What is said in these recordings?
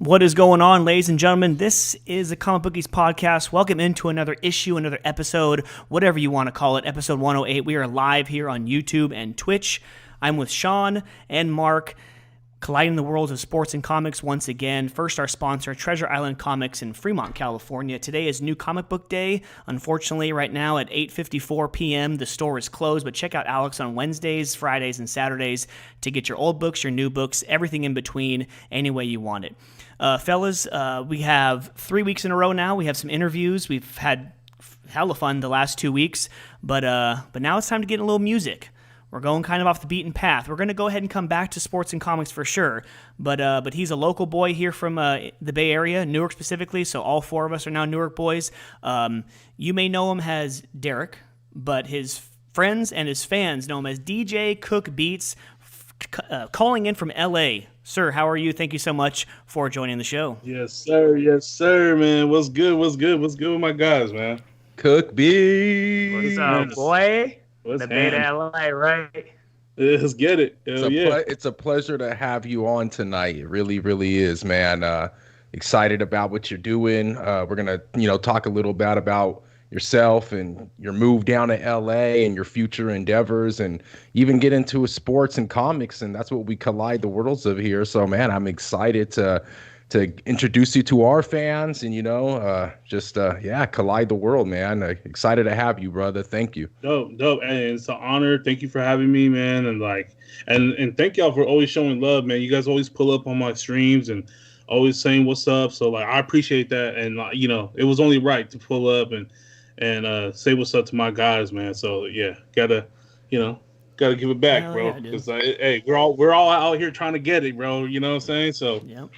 What is going on, ladies and gentlemen? This is the Comic Bookies podcast. Welcome into another issue, another episode, whatever you want to call it, episode 108. We are live here on YouTube and Twitch. I'm with Sean and Mark, colliding the worlds of sports and comics once again. First, our sponsor, Treasure Island Comics in Fremont, California. Today is New Comic Book Day. Unfortunately, right now at 8:54 p.m., the store is closed, but check out Alex on Wednesdays, Fridays, and Saturdays to get your old books, your new books, everything in between, any way you want it. Fellas, we have 3 weeks in a row now. We have some interviews. We've had hella fun the last 2 weeks, but now it's time to get a little music. We're going kind of off the beaten path. We're going to go ahead and come back to sports and comics for sure, but he's a local boy here from the Bay Area, Newark specifically, so all four of us are now Newark boys. You may know him as Derek, but his friends and his fans know him as DJ Cook Beats, calling in from L.A. Sir, how are you? Thank you so much for joining the show. Yes, sir. Yes, sir, man. What's good? What's good? What's good with my guys, man? Cook Beats. What's up, boy? What's the Bay to LA, right? Let's get it. It's a pleasure to have you on tonight. It really, really is, man. Excited about what you're doing. We're gonna, talk a little bit about yourself and your move down to LA and your future endeavors, and even get into sports and comics, and that's what we collide the worlds of here. So, man, I'm excited to introduce you to our fans and, collide the world, man. Excited to have you, brother. Thank you. Dope. And it's an honor. Thank you for having me, man. And thank y'all for always showing love, man. You guys always pull up on my streams and always saying what's up. So, I appreciate that. And, it was only right to pull up and say what's up to my guys, man. So, yeah, gotta give it back, bro. Because, we're all out here trying to get it, bro. You know what I'm saying? So, yep.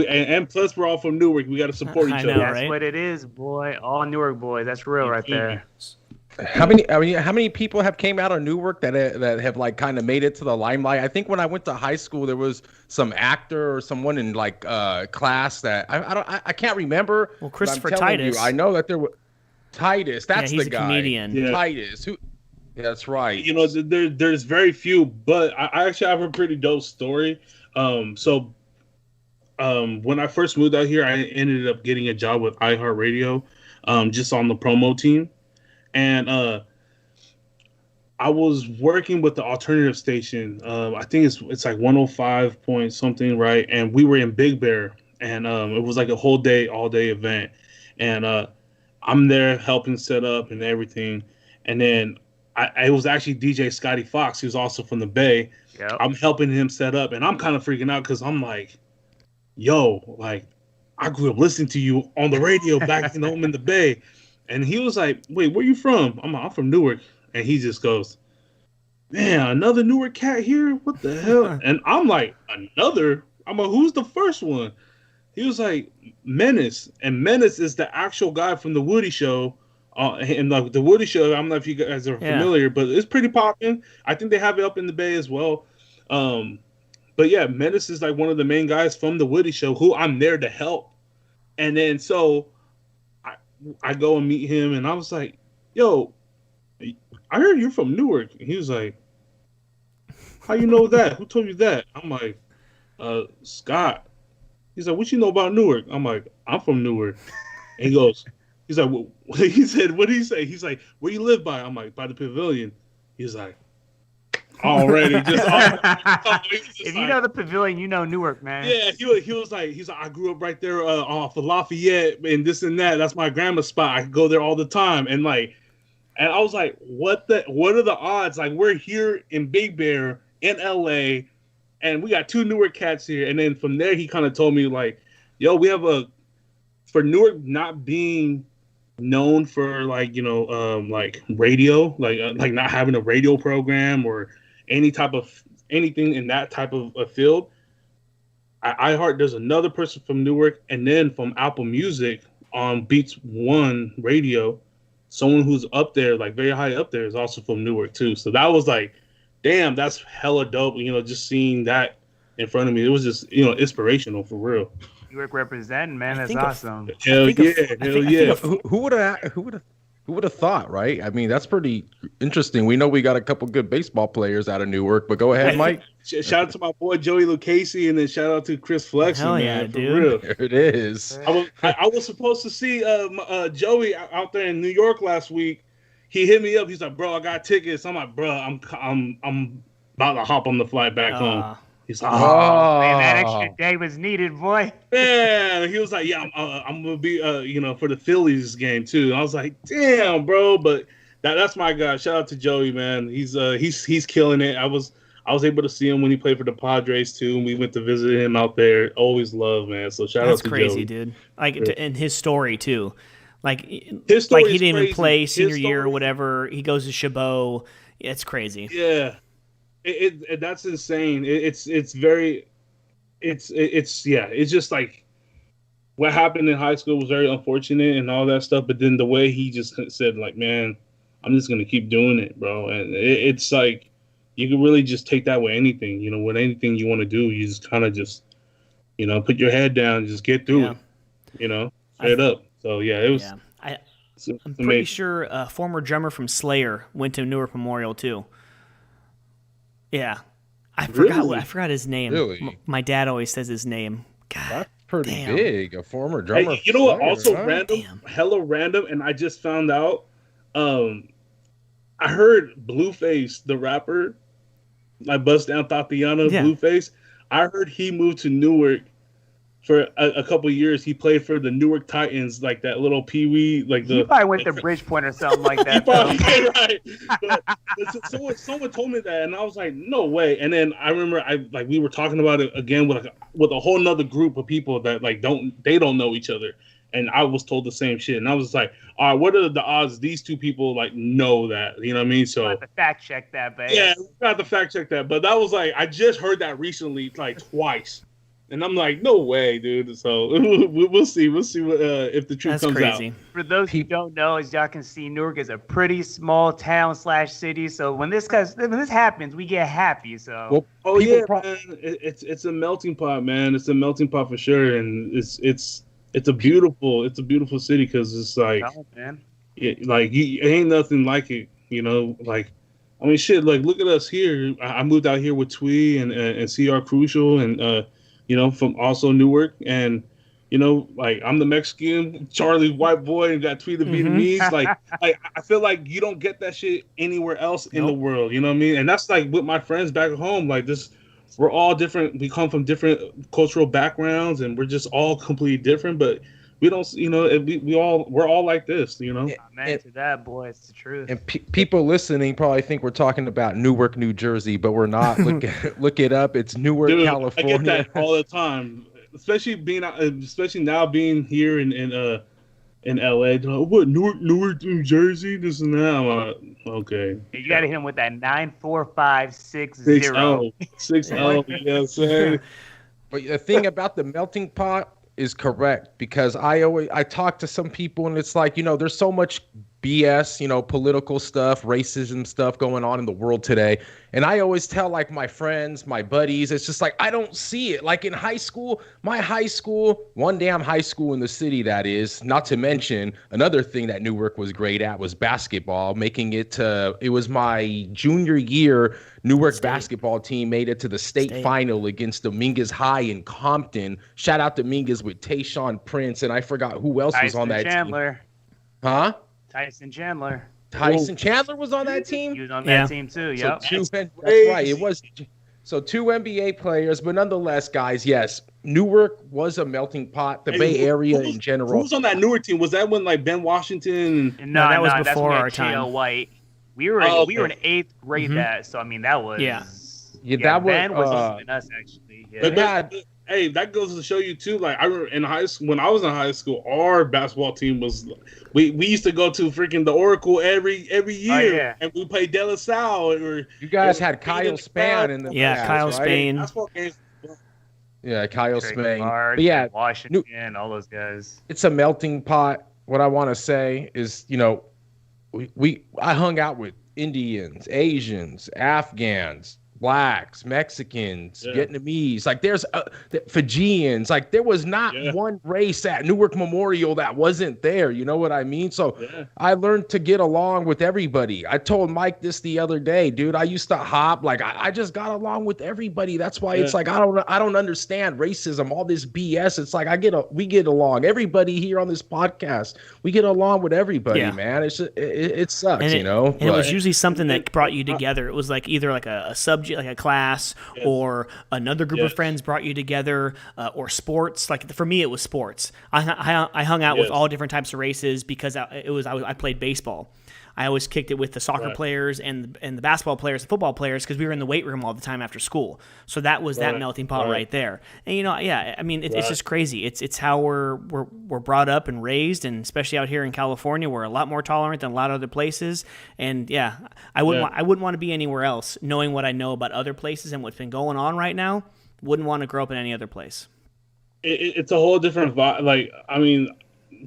And plus we're all from Newark. We got to support each other. Know, That's right? what it is, boy. All Newark boys. That's real right there. How many people have came out of Newark that have like kind of made it to the limelight? I think when I went to high school, there was some actor or someone in class that I can't remember. Well, Christopher Titus. I know that there was Titus. That's he's the guy. A comedian. Yeah. Titus. Who? Yeah, that's right. There's very few, but I actually have a pretty dope story. When I first moved out here, I ended up getting a job with iHeartRadio, just on the promo team. And I was working with the alternative station. I think it's like 105 point something, right? And we were in Big Bear, and it was like a all day event. And I'm there helping set up and everything. And then I was actually DJ Scotty Fox, who's also from the Bay. Yep. I'm helping him set up, and I'm kind of freaking out because I'm like, yo, I grew up listening to you on the radio back home in the Bay. And he was like, wait, where you from? I'm from Newark. And he just goes, man, another Newark cat here? What the hell? And I'm like, another? I'm like, who's the first one? He was like, Menace. And Menace is the actual guy from The Woody Show. And The Woody Show, I don't know if you guys are familiar, but it's pretty popping. I think they have it up in the Bay as well. But yeah, Menace is like one of the main guys from The Woody Show who I'm there to help. And then so I go and meet him, and I was like, yo, I heard you're from Newark. And he was like, how you know that? Who told you that? I'm like, Scott. He's like, what you know about Newark? I'm like, I'm from Newark. And he's like, well, he said, what did he say? He's like, where you live by? I'm like, by the Pavilion. He's like, already. If you know the Pavilion, you know Newark, man. Yeah, he was like, I grew up right there off of Lafayette and this and that. That's my grandma's spot. I go there all the time. And I was like, what are the odds? Like, we're here in Big Bear in LA, and we got two Newark cats here. And then from there, he kind of told me like, yo, we have for Newark not being known for like radio, like not having a radio program or anything in that type of a field. iHeart, there's another person from Newark, and then from Apple Music on Beats One Radio, someone who's up there, like very high up there, is also from Newark too. So that was like, damn, that's hella dope. Just seeing that in front of me, it was just inspirational for real. Newark representing, man. That's awesome. Hell yeah. Who would have Who would have thought, right? I mean, that's pretty interesting. We know we got a couple good baseball players out of Newark, but go ahead, Mike. Shout out to my boy Joey Lucchese, and then shout out to Chris Flexen, Hell yeah, man, for dude. real. There it is. I was supposed to see Joey out there in New York last week. He hit me up. He's like, "Bro, I got tickets." I'm like, "Bro, I'm about to hop on the flight back home." He's like, "Oh man, that extra day was needed, boy." Yeah, he was like, "Yeah, I'm gonna be for the Phillies game too." And I was like, "Damn, bro!" But that's my guy. Shout out to Joey, man. He's killing it. I was able to see him when he played for the Padres too, and we went to visit him out there. Always love, man. So shout out to crazy, Joey. dude. Like, and his story too. Like, his story he didn't even play senior story, year or whatever. He goes to Chabot. It's crazy. Yeah, it that's insane. It's just like what happened in high school was very unfortunate and all that stuff. But then the way he just said, like, man, I'm just gonna keep doing it, bro. And it's like you can really just take that with anything. You know, with anything you want to do, you just kind of just put your head down, and just get through it. Straight up. So yeah, it was. Yeah. I'm pretty sure a former drummer from Slayer went to Newark Memorial too. Yeah, I forgot his name. Really? My dad always says his name. God, that's pretty damn. big. A former drummer. Hey, you know what? Also huh? random, hella random, and I just found out. I heard Blueface, the rapper, like Bust Down Tatiana, Blueface. I heard he moved to Newark. For a couple of years, he played for the Newark Titans, like that little peewee, like he probably went to Bridgepoint or something like that. Right. Someone told me that, and I was like, no way. And then I remember we were talking about it again with a whole nother group of people that don't know each other, and I was told the same shit, and I was like, all right, what are the odds these two people know that? You know what I mean? So have to fact check that, babe. Yeah, we got to fact check that, but that was like I just heard that recently, like twice. And I'm like, no way, dude. So we'll see. We'll see what if the truth comes out. For those who don't know, as y'all can see, Newark is a pretty small town / city. So when this happens, we get happy. So man, it's a melting pot, man. It's a melting pot for sure, and it's a beautiful city because it's like, man, ain't nothing like it. Like, I mean, shit. Like, look at us here. I moved out here with Twee and CR Crucial and. From also Newark, and like I'm the Mexican, Charlie white boy, and got Twee the Vietnamese. Like I feel like you don't get that shit anywhere else in the world. You know what I mean? And that's like with my friends back home. Like this, we're all different. We come from different cultural backgrounds, and we're just all completely different. But we don't, we're all like this. Man, to that, boy, it's the truth. And people listening probably think we're talking about Newark, New Jersey, but we're not. Look it up. It's Newark, California. I get that all the time, especially now being here in LA. What Newark, New Jersey? This and that. I'm like, okay. You got to hit him with that 94560. 6L. Yes. But the thing about the melting pot is correct, because I talk to some people and it's like, there's so much BS, political stuff, racism stuff going on in the world today. And I always tell like my friends, my buddies, it's just like, I don't see it. Like in high school, one damn high school in the city, that is, not to mention another thing that Newark was great at was basketball, making it was my junior year. Newark basketball team made it to the state final against Dominguez High in Compton. Shout out to Dominguez with Tayshaun Prince, and I forgot who else was on that Chandler. team. Huh? Tyson Chandler. Tyson Chandler was on that team? He was on that team too, yep. That's right. It was two NBA players, but nonetheless, guys, yes, Newark was a melting pot. The Bay Area in general. Who was on that Newark team? Was that when like Ben Washington? No, that was before our time. White. We were in 8th grade that, so I mean that was that Ben was even us actually. Yeah. But hey, that goes to show you too. Like I remember in high school, when I was in high school, our basketball team was we used to go to freaking the Oracle every year, and we played De La Salle. You guys had Kyle Span in the Kyle Spain. Basketball games. Yeah, Kyle Spain. But Washington, all those guys. It's a melting pot. What I want to say is, I hung out with Indians, Asians, Afghans, blacks, Mexicans, Yeah. Vietnamese. Like there's Fijians. Like there was not one race at Newark Memorial that wasn't there. You know what I mean? So I learned to get along with everybody. I told Mike this the other day, dude. I used to hop. Like I just got along with everybody. That's why it's like I don't understand racism, all this BS. It's like we get along. Everybody here on this podcast, we get along with everybody, man. It's just, it sucks, and you know. And it was usually something that brought you together. It was like either like a subject, like a class, or another group of friends brought you together, or sports. Like for me, it was sports. I hung out with all different types of races because I played baseball. I always kicked it with the soccer players and the basketball players, the football players, because we were in the weight room all the time after school. So that was that melting pot right there. And I mean, it's just crazy. It's how we're brought up and raised, and especially out here in California, we're a lot more tolerant than a lot of other places. And I wouldn't want to be anywhere else, knowing what I know about other places and what's been going on right now. Wouldn't want to grow up in any other place. It's a whole different vibe. Like, I mean,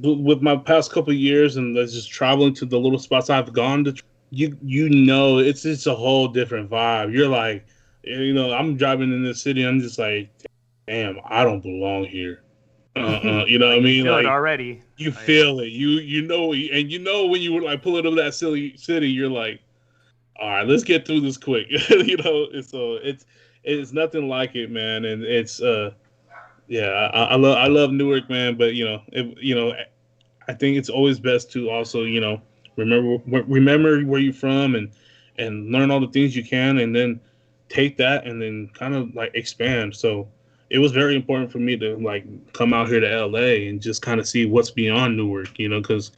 with my past couple of years and just traveling to the little spots I've gone to, it's just a whole different vibe. You're like, I'm driving in this city, I'm just like, damn, I don't belong here. You know what I mean? Feel like it already. You feel it. You know, and when you were like pulling up that silly city, you're like, all right, let's get through this quick. It's nothing like it, man, and it's I love Newark, man, but I think it's always best to also remember where you're from and learn all the things you can, and then take that and then kind of like expand. So it was very important for me to like come out here to LA and just kind of see what's beyond Newark, because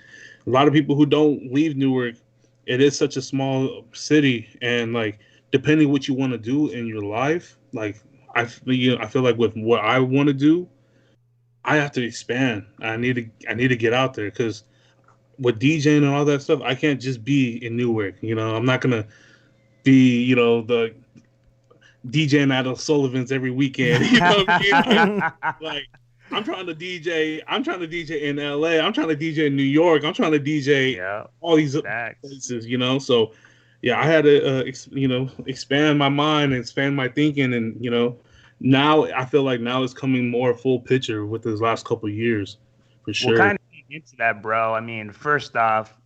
a lot of people who don't leave Newark, it is such a small city, and like depending what you want to do in your life, like I feel like with what I want to do, I have to expand. I need to get out there, because with DJing and all that stuff, I can't just be in Newark. I'm not gonna be the DJing at O'Sullivan's every weekend. You know what I mean? Like I'm trying to DJ in LA. I'm trying to DJ in New York. I'm trying to DJ all these places. So yeah, I had to expand my mind and expand my thinking, and now I feel like now it's coming more full picture with this last couple of years, for sure. We'll kind of get into that, bro. I mean, first off,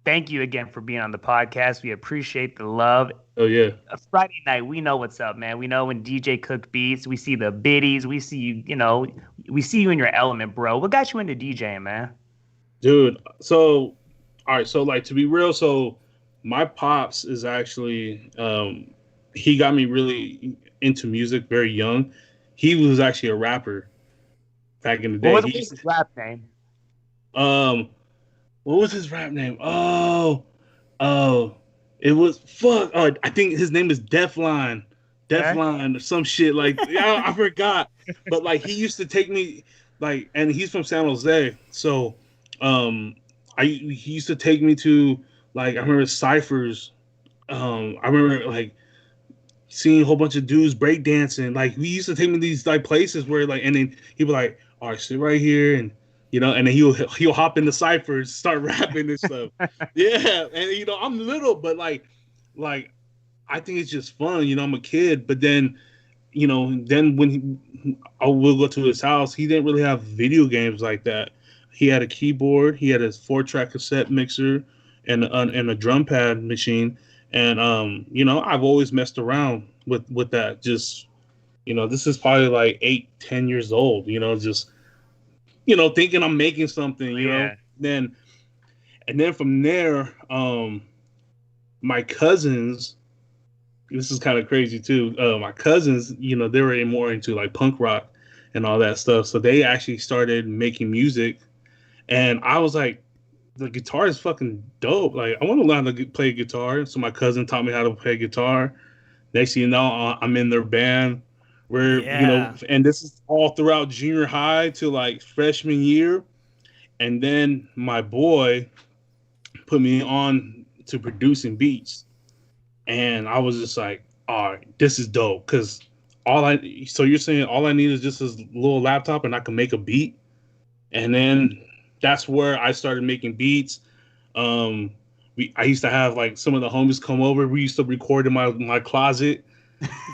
thank you again for being on the podcast. We appreciate the love. Oh yeah. A Friday night, we know what's up, man. We know when DJ Cook beats, we see the biddies, we see you, we see you in your element, bro. What got you into DJing, man? Dude, so all right, so like to be real, so my pops is actually he got me really into music very young. He was actually a rapper back in the day. What was his rap name? What was his rap name? It was I think his name is Defline or some shit like I forgot. But like he used to take me like, and he's from San Jose, so he used to take me to like, I remember ciphers. I remember like seeing a whole bunch of dudes breakdancing. Like he used to take me to these like places where like, and then he'd be like, all right, sit right here, and and then he'll hop into ciphers, start rapping and stuff. Yeah, and I'm little, but like I think it's just fun. I'm a kid, but then then when I will go to his house, he didn't really have video games like that. He had a keyboard, he had a 4-track cassette mixer, and a drum pad machine. And I've always messed around with that. Just this is probably like 8-10 years old. Just thinking I'm making something. Then from there, my cousins. This is kind of crazy too. My cousins, they were more into like punk rock and all that stuff. So they actually started making music, and I was like, the guitar is fucking dope. Like, I want to learn how to play guitar. So my cousin taught me how to play guitar. Next thing you know, I'm in their band. And this is all throughout junior high to like freshman year. And then my boy put me on to producing beats. And I was just like, all right, this is dope. Because so you're saying all I need is just this little laptop and I can make a beat? And then that's where I started making beats. I used to have like some of the homies come over. We used to record in my closet,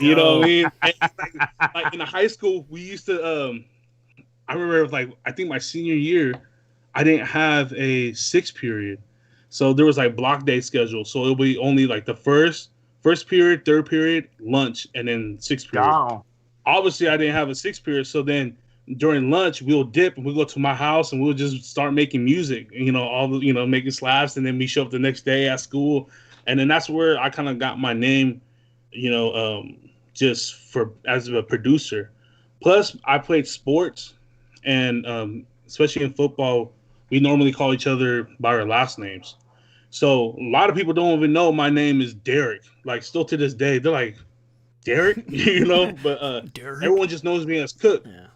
You know what I mean? And, like in high school, we used to. I remember, like, I think my senior year, I didn't have a sixth period, so there was like block day schedule. So it'll be only like the first period, third period, lunch, and then sixth period. Gone. Obviously, I didn't have a sixth period, so then during lunch we'll dip and we'll go to my house and we'll just start making music. Making slaps, and then we show up the next day at school, and then that's where I kind of got my name. Just for as a producer. Plus, I played sports, and especially in football, we normally call each other by our last names. So a lot of people don't even know my name is Derek. Like, still to this day, they're like, Derek, But Derek? everyone just knows me as Cook. Yeah.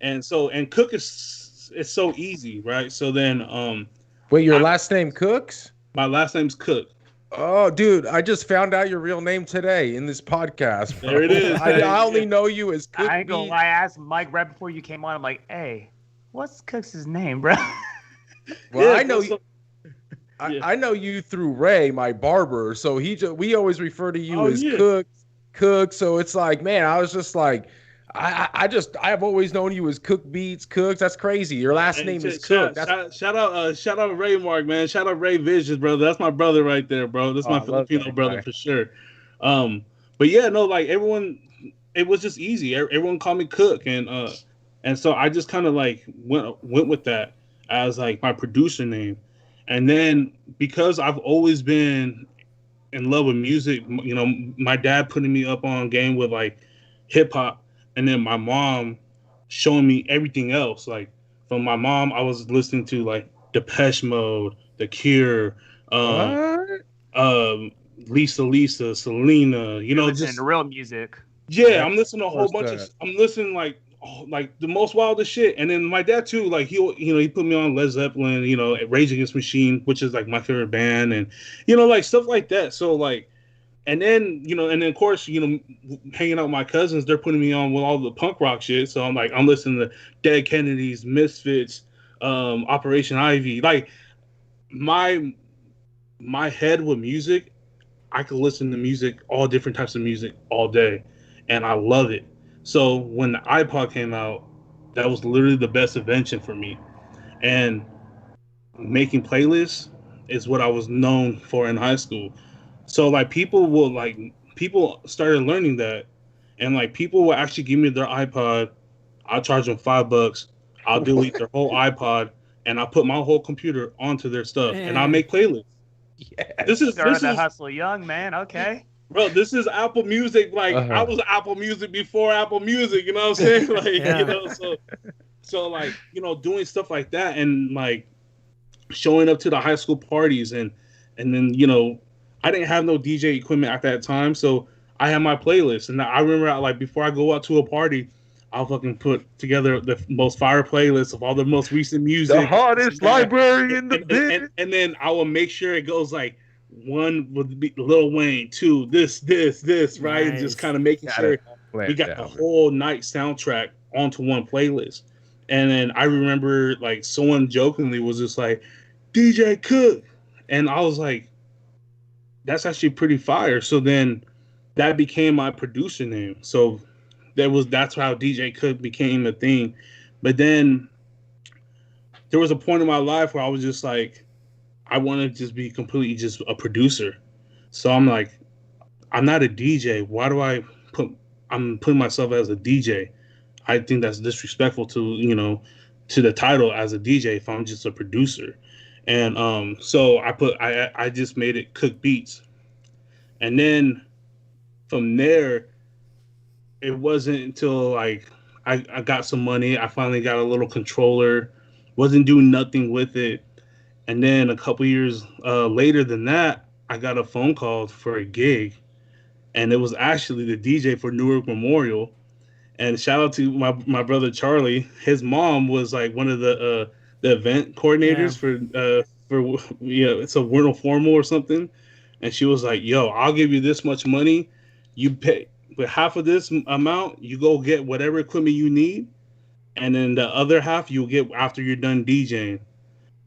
And Cook is so easy, right? So then, Wait, your last name Cooks? my last name's Cook. Oh, dude, I just found out your real name today in this podcast, bro. There it is. I only know you as Cook. I ain't gonna lie. I asked Mike right before you came on. I'm like, hey, what's Cooks' name, bro? Well, Yeah, I know so- you. I know you through Ray, my barber. So we always refer to you as yeah. Cook. So it's like, man, I was just like, I've always known you as Cook Beats, Cooks. That's crazy. Your last name is Cook. Shout out Ray Mark, man. Shout out Ray Vision, brother. That's my brother right there, bro. That's my Filipino brother for sure. But yeah, no, like everyone, it was just easy. Everyone called me Cook, and so I just kind of like went with that as like my producer name. And then because I've always been in love with music, my dad putting me up on game with like hip hop, and then my mom showing me everything else. Like from my mom, I was listening to like Depeche Mode, The Cure, Lisa, Selena. Just the real music. Yeah, I'm listening to a whole bunch of. I'm listening like the most wildest shit. And then my dad too. Like he put me on Led Zeppelin. Rage Against the Machine, which is like my favorite band, and like stuff like that. So like. And then, of course, hanging out with my cousins, they're putting me on with all the punk rock shit. So I'm listening to Dead Kennedys, Misfits, Operation Ivy. Like my head with music, I could listen to music, all different types of music all day. And I love it. So when the iPod came out, that was literally the best invention for me. And making playlists is what I was known for in high school. So like people started learning that, and like people will actually give me their iPod. I'll charge them $5. I'll delete their whole iPod, and I'll put my whole computer onto their stuff, and I'll make playlists. Yeah. This is hustle young, man. Okay. Bro, this is Apple Music. Like I was Apple Music before Apple Music. You know what I'm saying? Like so like doing stuff like that, and like showing up to the high school parties, and then I didn't have no DJ equipment at that time, so I had my playlist. And I remember, like, before I go out to a party, I'll fucking put together the most fire playlist of all the most recent music. The hottest library in the biz. And then I will make sure it goes, like, one would be Lil Wayne, two, this, right? And just kind of making sure we got the whole night soundtrack onto one playlist. And then I remember, like, someone jokingly was just like, DJ Cook. And I was like, that's actually pretty fire. So then that became my producer name. So that's how DJ Cook became a thing. But then there was a point in my life where I was just like, I want to just be completely just a producer. So I'm like, I'm not a DJ. Why do I'm putting myself as a DJ? I think that's disrespectful to the title as a DJ if I'm just a producer. And so I just made it Cook Beats. And then from there, it wasn't until like I got some money. I finally got a little controller, wasn't doing nothing with it. And then a couple years later than that, I got a phone call for a gig. And it was actually the DJ for Newark Memorial. And shout out to my brother Charlie. His mom was like one of the event coordinators for it's a Wernal Formal or something, and she was like, "Yo, I'll give you this much money. You pay with half of this amount. You go get whatever equipment you need, and then the other half you'll get after you're done DJing."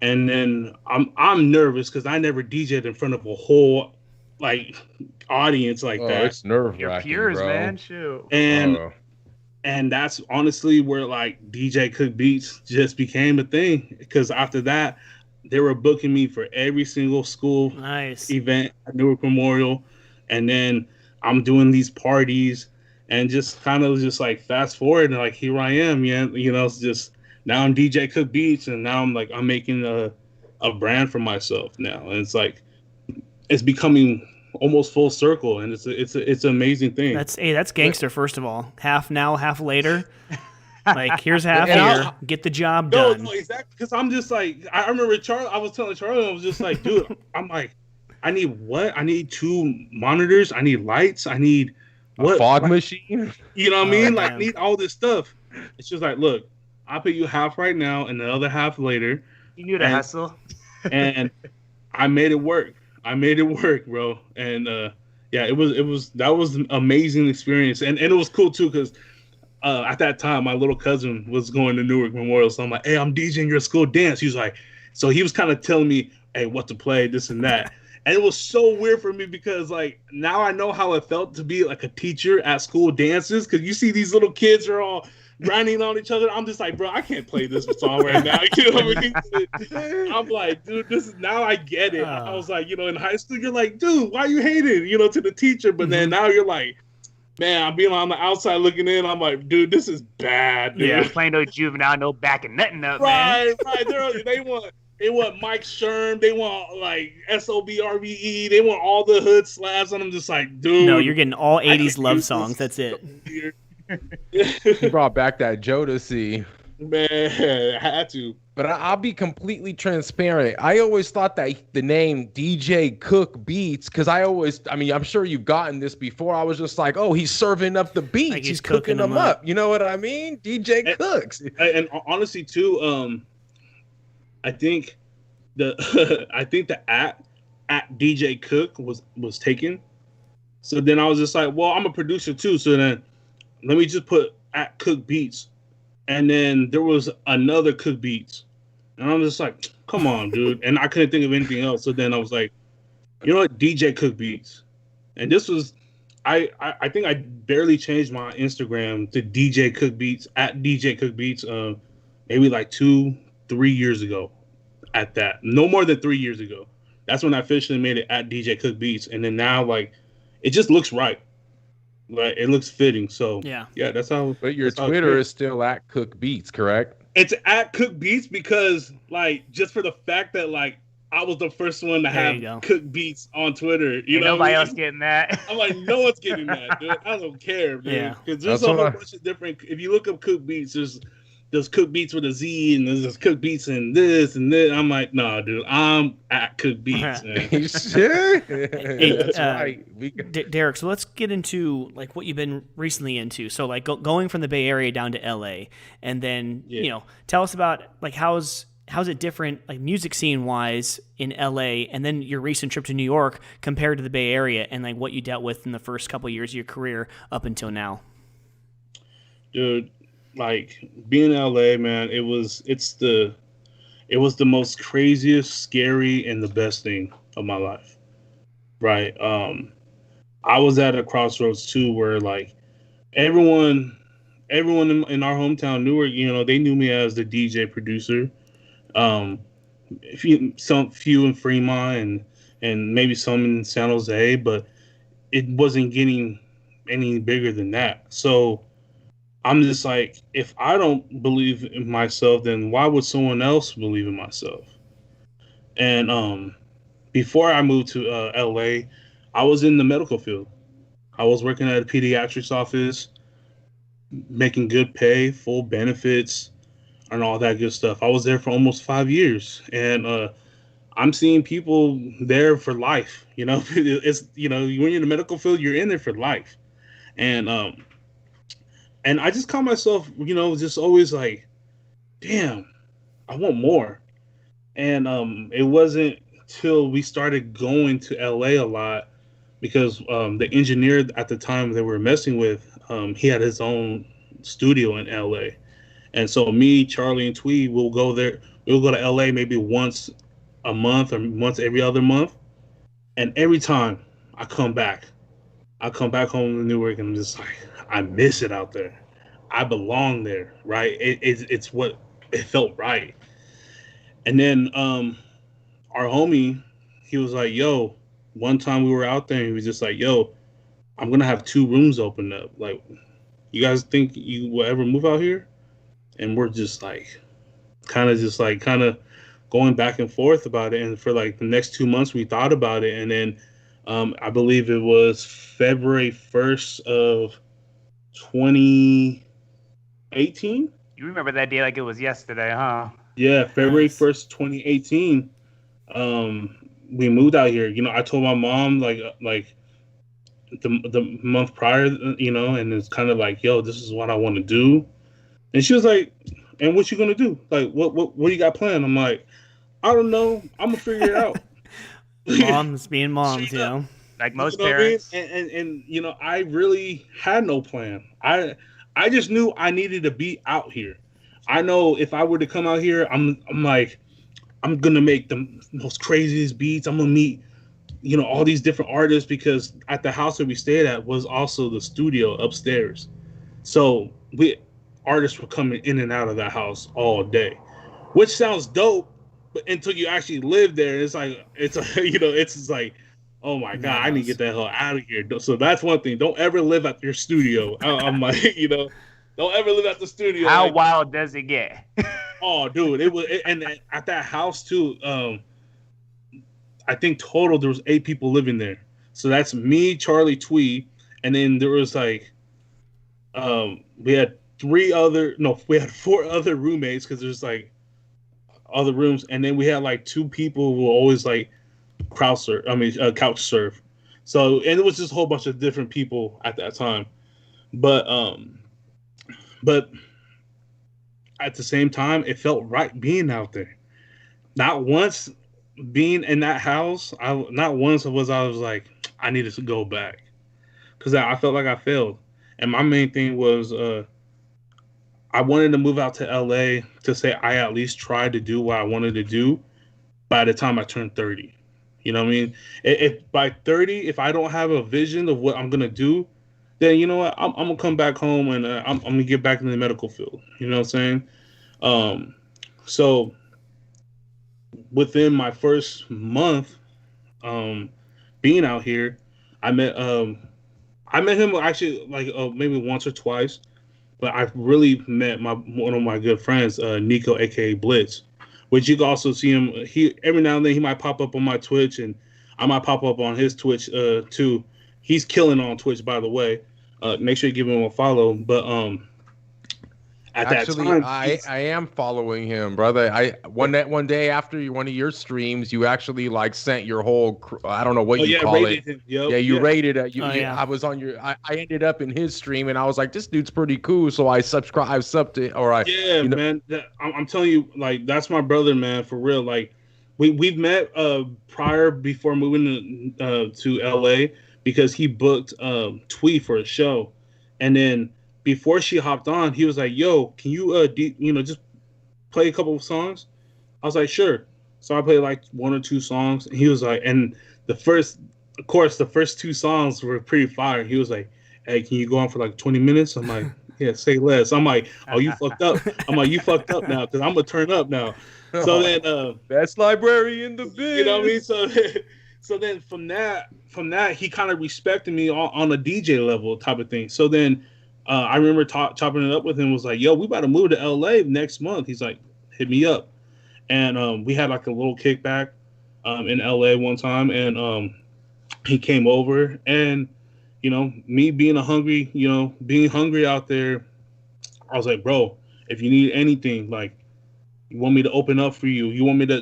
And then I'm nervous because I never DJed in front of a whole like audience like Oh, that. it's nerve Your wracking, peers, bro. man. Shoot. And Oh. and that's honestly where like DJ Cook Beats just became a thing, because after that they were booking me for every single school Nice. event at Newark Memorial, and then I'm doing these parties, and just kind of just like fast forward and like here I am, yeah, it's just now I'm DJ Cook Beats, and now I'm making a brand for myself now, and it's like it's becoming almost full circle, and it's an amazing thing. That's gangster. First of all, half now, half later. Like, here's half And here. Get the job No, done. no, exactly. Because I'm just like, I remember Charlie. I was telling Charlie, I was just like, dude, I'm like, I need what? I need 2 monitors. I need lights. I need A fog machine? You know what I mean? Like, I damn. need all this stuff. It's just like, look, I'll pay you half right now and the other half later. You knew the And- hustle. And I made it work. I made it work, bro. And yeah, that was an amazing experience. And it was cool too, because at that time, my little cousin was going to Newark Memorial. So I'm like, hey, I'm DJing your school dance. He was like, so he was kind of telling me, hey, what to play, this and that. And it was so weird for me because like now I know how it felt to be like a teacher at school dances, because you see these little kids are all grinding on each other. I'm just like, bro, I can't play this song right now. You know what I mean? I'm like, dude, this is now I get it. I was like, in high school, you're like, dude, why you hating, to the teacher? But then now you're like, man, I'm being on the outside looking in. I'm like, dude, this is bad, dude. Yeah. Playing no juvenile, no backing nothing up, man. Right. They want Mike Sherm. They want like SOBRBE. They want all the hood slaps. And I'm just like, dude. No, you're getting all 80s love use songs. this. That's it. He brought back that Jodeci. Man, I had to. But I'll be completely transparent. I always thought that the name DJ Cook Beats, because I'm sure you've gotten this before. I was just like, oh, he's serving up the beats. Like he's cooking them up. You know what I mean? DJ Cooks. And honestly, too, I think the at DJ Cook was taken. So then I was just like, well, I'm a producer too. So then let me just put at Cook Beats. And then there was another Cook Beats. And I'm just like, come on, dude. And I couldn't think of anything else. So then I was like, you know what? DJ Cook Beats. And this was, I think I barely changed my Instagram to DJ Cook Beats, at DJ Cook Beats, maybe like 2-3 years ago at that. No more than 3 years ago. That's when I officially made it at DJ Cook Beats. And then now, like, it just looks right. Like, it looks fitting. So Yeah. that's how. But your that's how Twitter it's is still at Cook Beats, correct? It's at Cook Beats because, like, just for the fact that, like, I was the first one to There you go. have Cook Beats on Twitter. You Ain't know, nobody what I else mean? getting that. I'm like, no one's getting that, dude. I don't care, dude. Yeah. Because there's That's a whole what bunch of different. If you look up Cook Beats, there's Cook Beats with a Z, and there's Cook Beats and this and this. I'm like, nah, dude. I'm at Cook Beats, man. You sure? Hey, That's right. Derek, so let's get into like what you've been recently into. So like going from the Bay Area down to LA, and then tell us about like how's it different like music scene wise in LA, and then your recent trip to New York compared to the Bay Area, and like what you dealt with in the first couple of years of your career up until now. Dude, like being in LA, man, it was the most craziest, scary, and the best thing of my life. Right. I was at a crossroads too, where like everyone in our hometown, Newark, they knew me as the DJ producer. Few in Fremont and maybe some in San Jose, but it wasn't getting any bigger than that. So I'm just like, if I don't believe in myself, then why would someone else believe in myself? And before I moved to LA, I was in the medical field. I was working at a pediatrics office, making good pay, full benefits, and all that good stuff. I was there for almost 5 years, and I'm seeing people there for life. It's when you're in the medical field, you're in there for life, and I just call myself, just always like, damn, I want more. And it wasn't till we started going to LA a lot, because the engineer at the time that we were messing with, he had his own studio in LA. And so me, Charlie, and Tweed will go there. We'll go to LA maybe once a month or once every other month. And every time I come back. I come back home to Newark, and I'm just like, I miss it out there. I belong there, right? It's what it felt right. And then our homie, he was like, "Yo," one time we were out there, and he was just like, "Yo, I'm gonna have 2 rooms opened up. Like, you guys think you will ever move out here?" And we're just like, kind of going back and forth about it. And for like the next 2 months, we thought about it, and then I believe it was February 1st of 2018. You remember that day like it was yesterday, huh? Yeah, February Nice. 1st, 2018. We moved out here. I told my mom like the month prior, and it's kind of like, yo, this is what I want to do. And she was like, and what you gonna do? Like, what you got planned? I'm like, I don't know. I'm gonna figure it out. Moms being moms, Straight up. Like most You know what I mean? parents. And I really had no plan. I just knew I needed to be out here. I know if I were to come out here, I'm like, I'm gonna make the most craziest beats. I'm gonna meet, all these different artists, because at the house that we stayed at was also the studio upstairs. So artists were coming in and out of that house all day, which sounds dope, but until you actually live there, it's like it's just like, oh my god, I need to get the hell out of here. So that's one thing. Don't ever live at your studio. I'm like, don't ever live at the studio. How like, wild does it get? oh, dude, and at that house too. I think total there was 8 people living there. So that's me, Charlie, Twee, and then there was like, we had 4 other roommates, because there's like other rooms, and then we had like 2 people who were always like couch surf. So, and it was just a whole bunch of different people at that time, but at the same time, it felt right being out there. Not once being in that house, not once was I was like, I needed to go back, because I felt like I failed. And my main thing was, I wanted to move out to LA to say I at least tried to do what I wanted to do by the time I turned 30. You know what I mean? If by 30, if I don't have a vision of what I'm gonna do, then you know what? I'm gonna come back home, and I'm gonna get back in the medical field. You know what I'm saying? So within my first month, being out here, I met him actually like maybe once or twice, but I've really met one of my good friends, Nico, aka Blitz, which you can also see him. He every now and then he might pop up on my Twitch, and I might pop up on his Twitch too. He's killing on Twitch, by the way. Make sure you give him a follow. But Actually, that time, I am following him, brother. One day after one of your streams, you actually like sent your whole I don't know what you call it. him. Yep, yeah, you rated it. Yeah. I was on your. I ended up in his stream, and I was like, this dude's pretty cool. So I subbed it, or I. Yeah, man. I'm telling you, like, that's my brother, man, for real. Like, we've met prior, before moving to LA, because he booked Twee for a show, and then before she hopped on, he was like, "Yo, can you just play a couple of songs?" I was like, "Sure." So I played like 1 or 2 songs, and he was like, and the first 2 songs were pretty fire. He was like, "Hey, can you go on for like 20 minutes?" I'm like, "Yeah, say less." I'm like, "Oh, you fucked up." I'm like, "You fucked up now, because I'm gonna turn up now." So then, best library in the biz. you know what I mean? So then from that, he kind of respected me on a DJ level type of thing. So then, I remember chopping it up with him. Was like, "Yo, we about to move to LA next month." He's like, "Hit me up." And we had like a little kickback in LA one time, and he came over, and me being being hungry out there, I was like, "Bro, if you need anything, like, you want me to open up for you, you want me to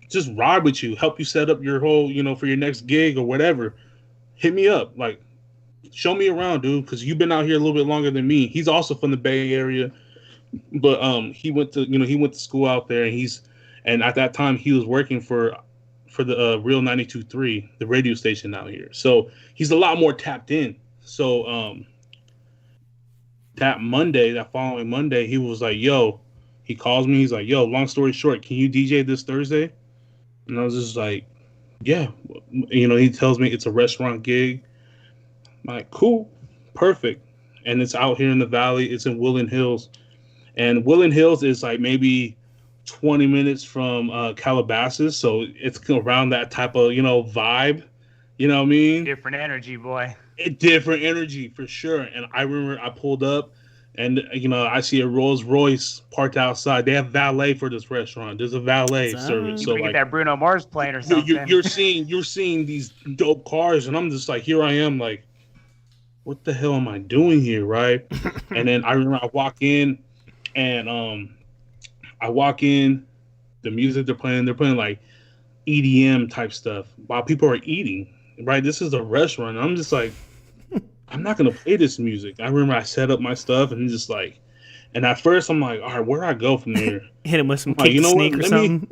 just ride with you, help you set up your whole for your next gig or whatever, hit me up. Like, show me around, dude, because you've been out here a little bit longer than me." He's also from the Bay Area, but he went to school out there, and at that time he was working for the Real 92.3, the radio station out here. So he's a lot more tapped in. So that following Monday, he was like, "Yo," he calls me. He's like, "Yo, long story short, can you DJ this Thursday?" And I was just like, yeah, he tells me it's a restaurant gig. I'm like, cool, perfect. And it's out here in the valley. It's in Woodland Hills. And Woodland Hills is like maybe 20 minutes from Calabasas. So it's around that type of, vibe. You know what I mean? Different energy, boy. Different energy for sure. And I remember I pulled up and, I see a Rolls Royce parked outside. They have valet for this restaurant. There's a valet service. You So get like that Bruno Mars playing or something. you're seeing these dope cars. And I'm just like, here I am like, what the hell am I doing here? Right. And then I remember I walk in and the music they're playing like EDM type stuff while people are eating. Right, this is a restaurant. I'm just like, I'm not gonna play this music. I remember I set up my stuff and just like, and at first I'm like, all right, where do I go from there? Hit him with some kick sneak or something.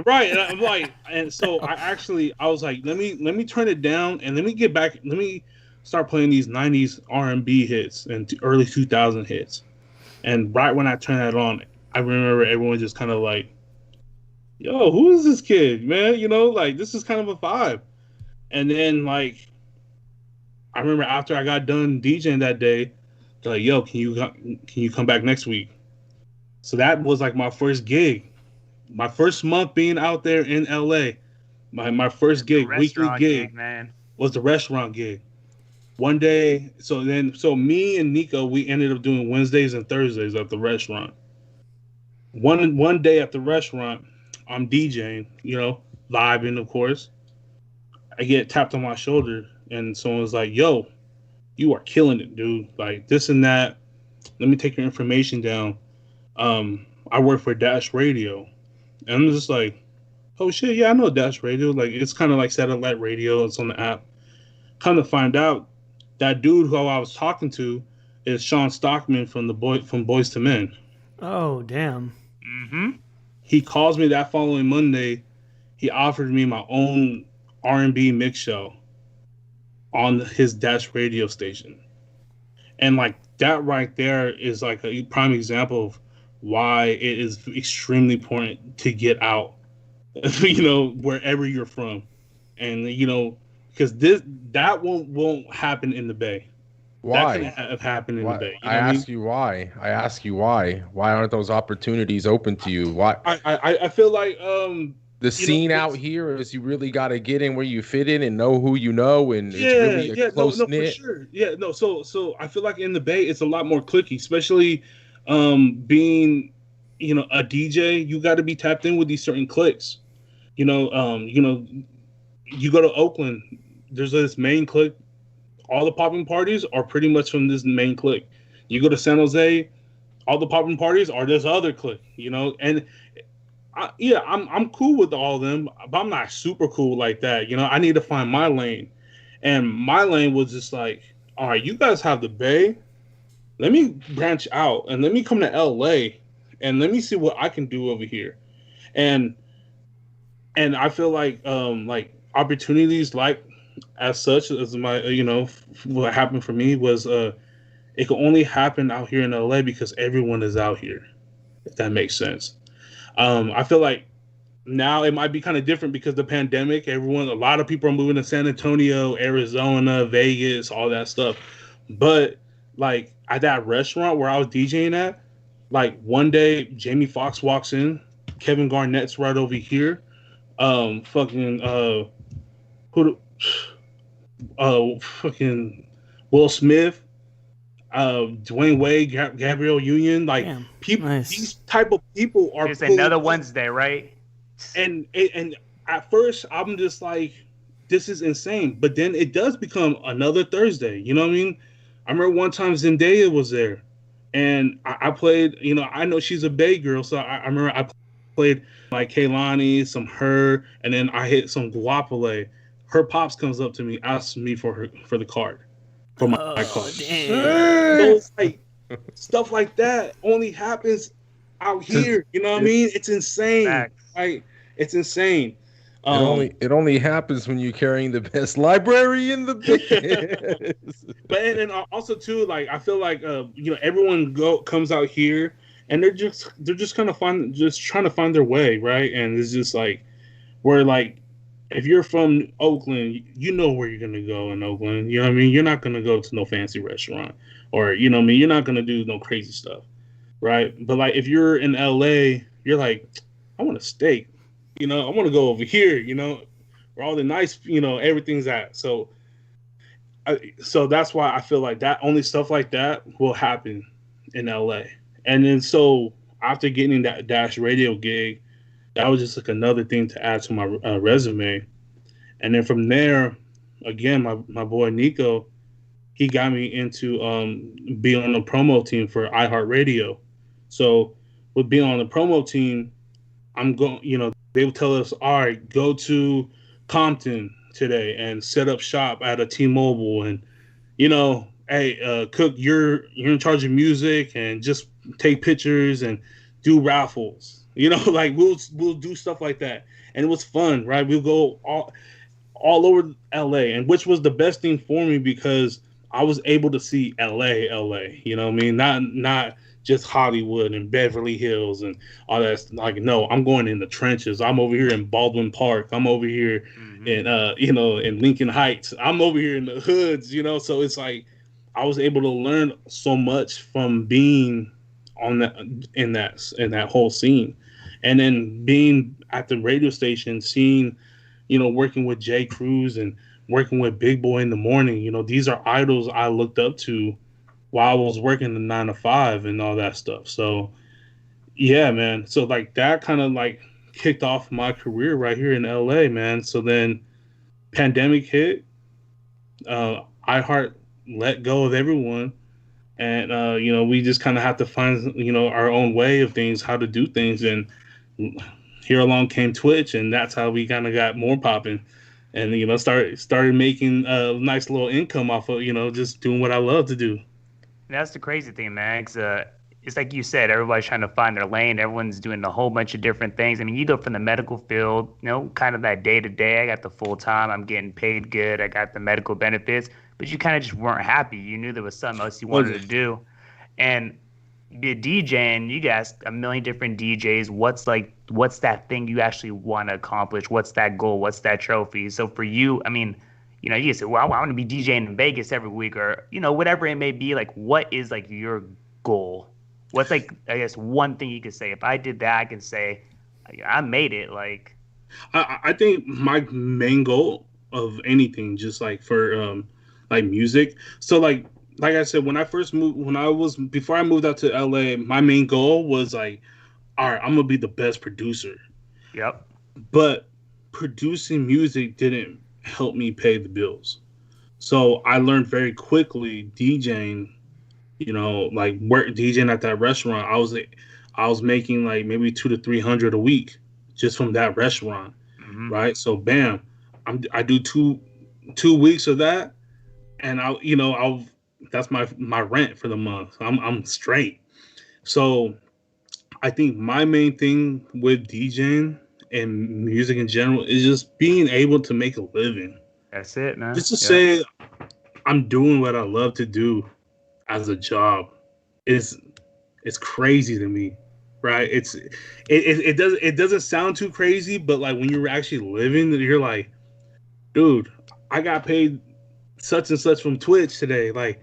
Right, and I'm like, and so I was like, let me turn it down and let me get back. Let me start playing these '90s R&B hits and early 2000 hits. And right when I turned that on, I remember everyone just kind of like, yo, who is this kid, man? Like this is kind of a vibe. And then, like, I remember after I got done DJing that day, they're like, "Yo, can you come back next week?" So that was like my first gig, my first month being out there in LA. My first gig, weekly gig, man, was the restaurant gig. One day, so me and Nico, we ended up doing Wednesdays and Thursdays at the restaurant. One day at the restaurant, I'm DJing, vibing, of course. I get tapped on my shoulder and someone's like, yo, you are killing it, dude. Like this and that. Let me take your information down. I work for Dash Radio. And I'm just like, oh shit, yeah, I know Dash Radio. Like it's kind of like satellite radio. It's on the app. Come to find out, that dude who I was talking to is Sean Stockman from Boys to Men. Oh, damn. Mm-hmm. He calls me that following Monday. He offered me my own R&B mix show on his Dash radio station. And like that right there is like a prime example of why it is extremely important to get out, wherever you're from. And, because that won't happen in the Bay. Why? That can have happened in the Bay. I ask you why. Why aren't those opportunities open to you? Why? I feel like the scene out here is you really got to get in where you fit in and know who you know, and it's really a close knit. For sure. Yeah, no. So I feel like in the Bay it's a lot more cliquey, especially being a DJ. You got to be tapped in with these certain cliques. You go to Oakland, there's this main clique. All the popping parties are pretty much from this main clique. You go to San Jose, all the popping parties are this other clique. And I'm cool with all of them, but I'm not super cool like that. I need to find my lane. And my lane was just like, all right, you guys have the Bay. Let me branch out and let me come to LA and let me see what I can do over here. And I feel like opportunities like as such as my, what happened for me was it could only happen out here in LA because everyone is out here, if that makes sense. I feel like now it might be kind of different because the pandemic, a lot of people are moving to San Antonio, Arizona, Vegas, all that stuff. But like at that restaurant where I was DJing at, like one day Jamie Foxx walks in, Kevin Garnett's right over here, fucking Will Smith, Dwayne Wade, Gabrielle Union, like damn, people, nice. These type of people are. It's another Wednesday, right? And at first I'm just like, this is insane, but then it does become another Thursday. You know what I mean? I remember one time Zendaya was there, and I played. I know she's a Bay girl, so I remember I played like Kehlani, some Her, and then I hit some Guapole. Her pops comes up to me, asks me for the card. For my card. Damn. So it's like stuff like that only happens out here. You know what I mean? It's insane. Right? It's insane. It only happens when you're carrying the best library in the biz. But and also too, like I feel like everyone comes out here and they're just kind of trying to find their way, right? And it's just like we're like if you're from Oakland, you know where you're gonna go in Oakland. You know what I mean? You're not gonna go to no fancy restaurant, or you know what I mean. You're not gonna do no crazy stuff, right? But like if you're in LA, you're like, I want a steak. You know, I want to go over here. You know, where all the nice, you know, everything's at. So that's why I feel like that only stuff like that will happen in LA. And then so after getting that Dash Radio gig, that was just like another thing to add to my resume. And then from there, again, my boy Nico, he got me into being on the promo team for iHeartRadio. So with being on the promo team, I'm going, you know, they would tell us, all right, go to Compton today and set up shop at a T-Mobile, and you know, hey, Cook, you're in charge of music and just take pictures and do raffles. You know, like we'll do stuff like that, and it was fun, right? We'll go all over LA, and which was the best thing for me because I was able to see LA. You know what I mean? Not just Hollywood and Beverly Hills and all that. Like, no, I'm going in the trenches. I'm over here in Baldwin Park. I'm over here in you know, in Lincoln Heights. I'm over here in the hoods, you know. So it's like I was able to learn so much from being on that in that whole scene. And then being at the radio station, seeing, you know, working with Jay Cruz and working with Big Boy in the Morning, you know, these are idols I looked up to while I was working the 9 to 5 and all that stuff. So, yeah, man. So, like, that kind of, like, kicked off my career right here in LA, man. So then pandemic hit. iHeart let go of everyone. And, you know, we just kind of have to find, you know, our own way of things, how to do things. And here along came Twitch, and that's how we kind of got more popping. And, you know, started making a nice little income off of, you know, just doing what I love to do. That's the crazy thing, man. It's like you said, everybody's trying to find their lane. Everyone's doing a whole bunch of different things. I mean, you go from the medical field, you know, kind of that day to day. I got the full time. I'm getting paid good. I got the medical benefits, but you kind of just weren't happy. You knew there was something else you wanted to do. And be a DJ, and you guys, a million different DJs. What's that thing you actually want to accomplish? What's that goal? What's that trophy? So for you, I mean, you know, you say, well, I want to be DJing in Vegas every week, or, you know, whatever it may be. Like, what is like your goal? What's like, I guess, one thing you could say? If I did that, I can say, I made it. Like, I think my main goal of anything, just like for like music. So like I said, when I first moved, before I moved out to LA, my main goal was like, all right, I'm gonna be the best producer. Yep. But producing music didn't help me pay the bills. So I learned very quickly DJing, you know, like DJing at that restaurant. I was making like maybe $200 to $300 a week just from that restaurant. Right. So bam, I do two weeks of that. And that's my rent for the month. I'm straight. So I think my main thing with DJing and music in general is just being able to make a living. That's it, man. Just to say I'm doing what I love to do as a job is crazy to me, right? It doesn't sound too crazy, but like when you're actually living, you're like, dude, I got paid such and such from Twitch today. Like,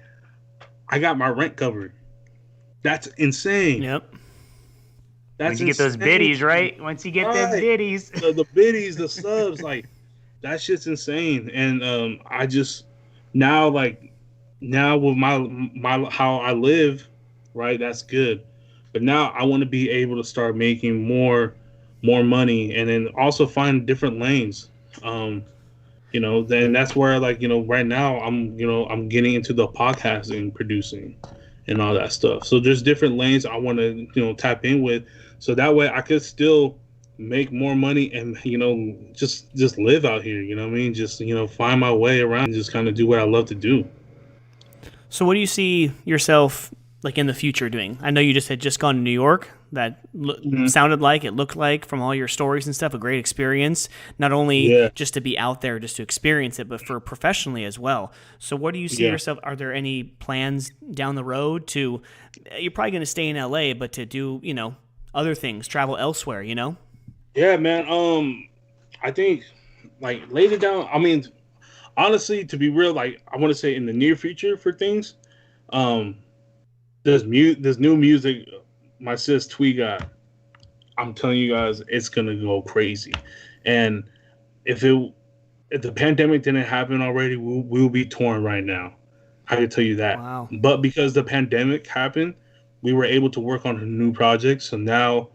I got my rent covered. That's insane. Yep. Once you get those biddies, right? Once you get them biddies. The biddies, the subs, like, that shit's insane. And I just now with my how I live, right? That's good. But now I want to be able to start making more money, and then also find different lanes. You know, then that's where, like, you know, right now I'm getting into the podcasting, producing, and all that stuff. So there's different lanes I want to, you know, tap in with, so that way I could still make more money and, you know, just live out here. You know what I mean? Just, you know, find my way around and just kind of do what I love to do. So what do you see yourself like in the future doing? I know you just had gone to New York. That sounded like, it looked like, from all your stories and stuff, a great experience. Not only just to be out there, just to experience it, but for professionally as well. So what do you see yourself? Are there any plans down the road to, you're probably going to stay in LA, but to do, you know, other things, travel elsewhere, you know? Yeah, man. I think like laid it down. I mean, honestly, to be real, like I want to say in the near future for things, um, there's new music. My sis Twee got. I'm telling you guys, it's gonna go crazy. And if the pandemic didn't happen already, we'll be torn right now. I can tell you that. Wow. But because the pandemic happened, we were able to work on new projects. So now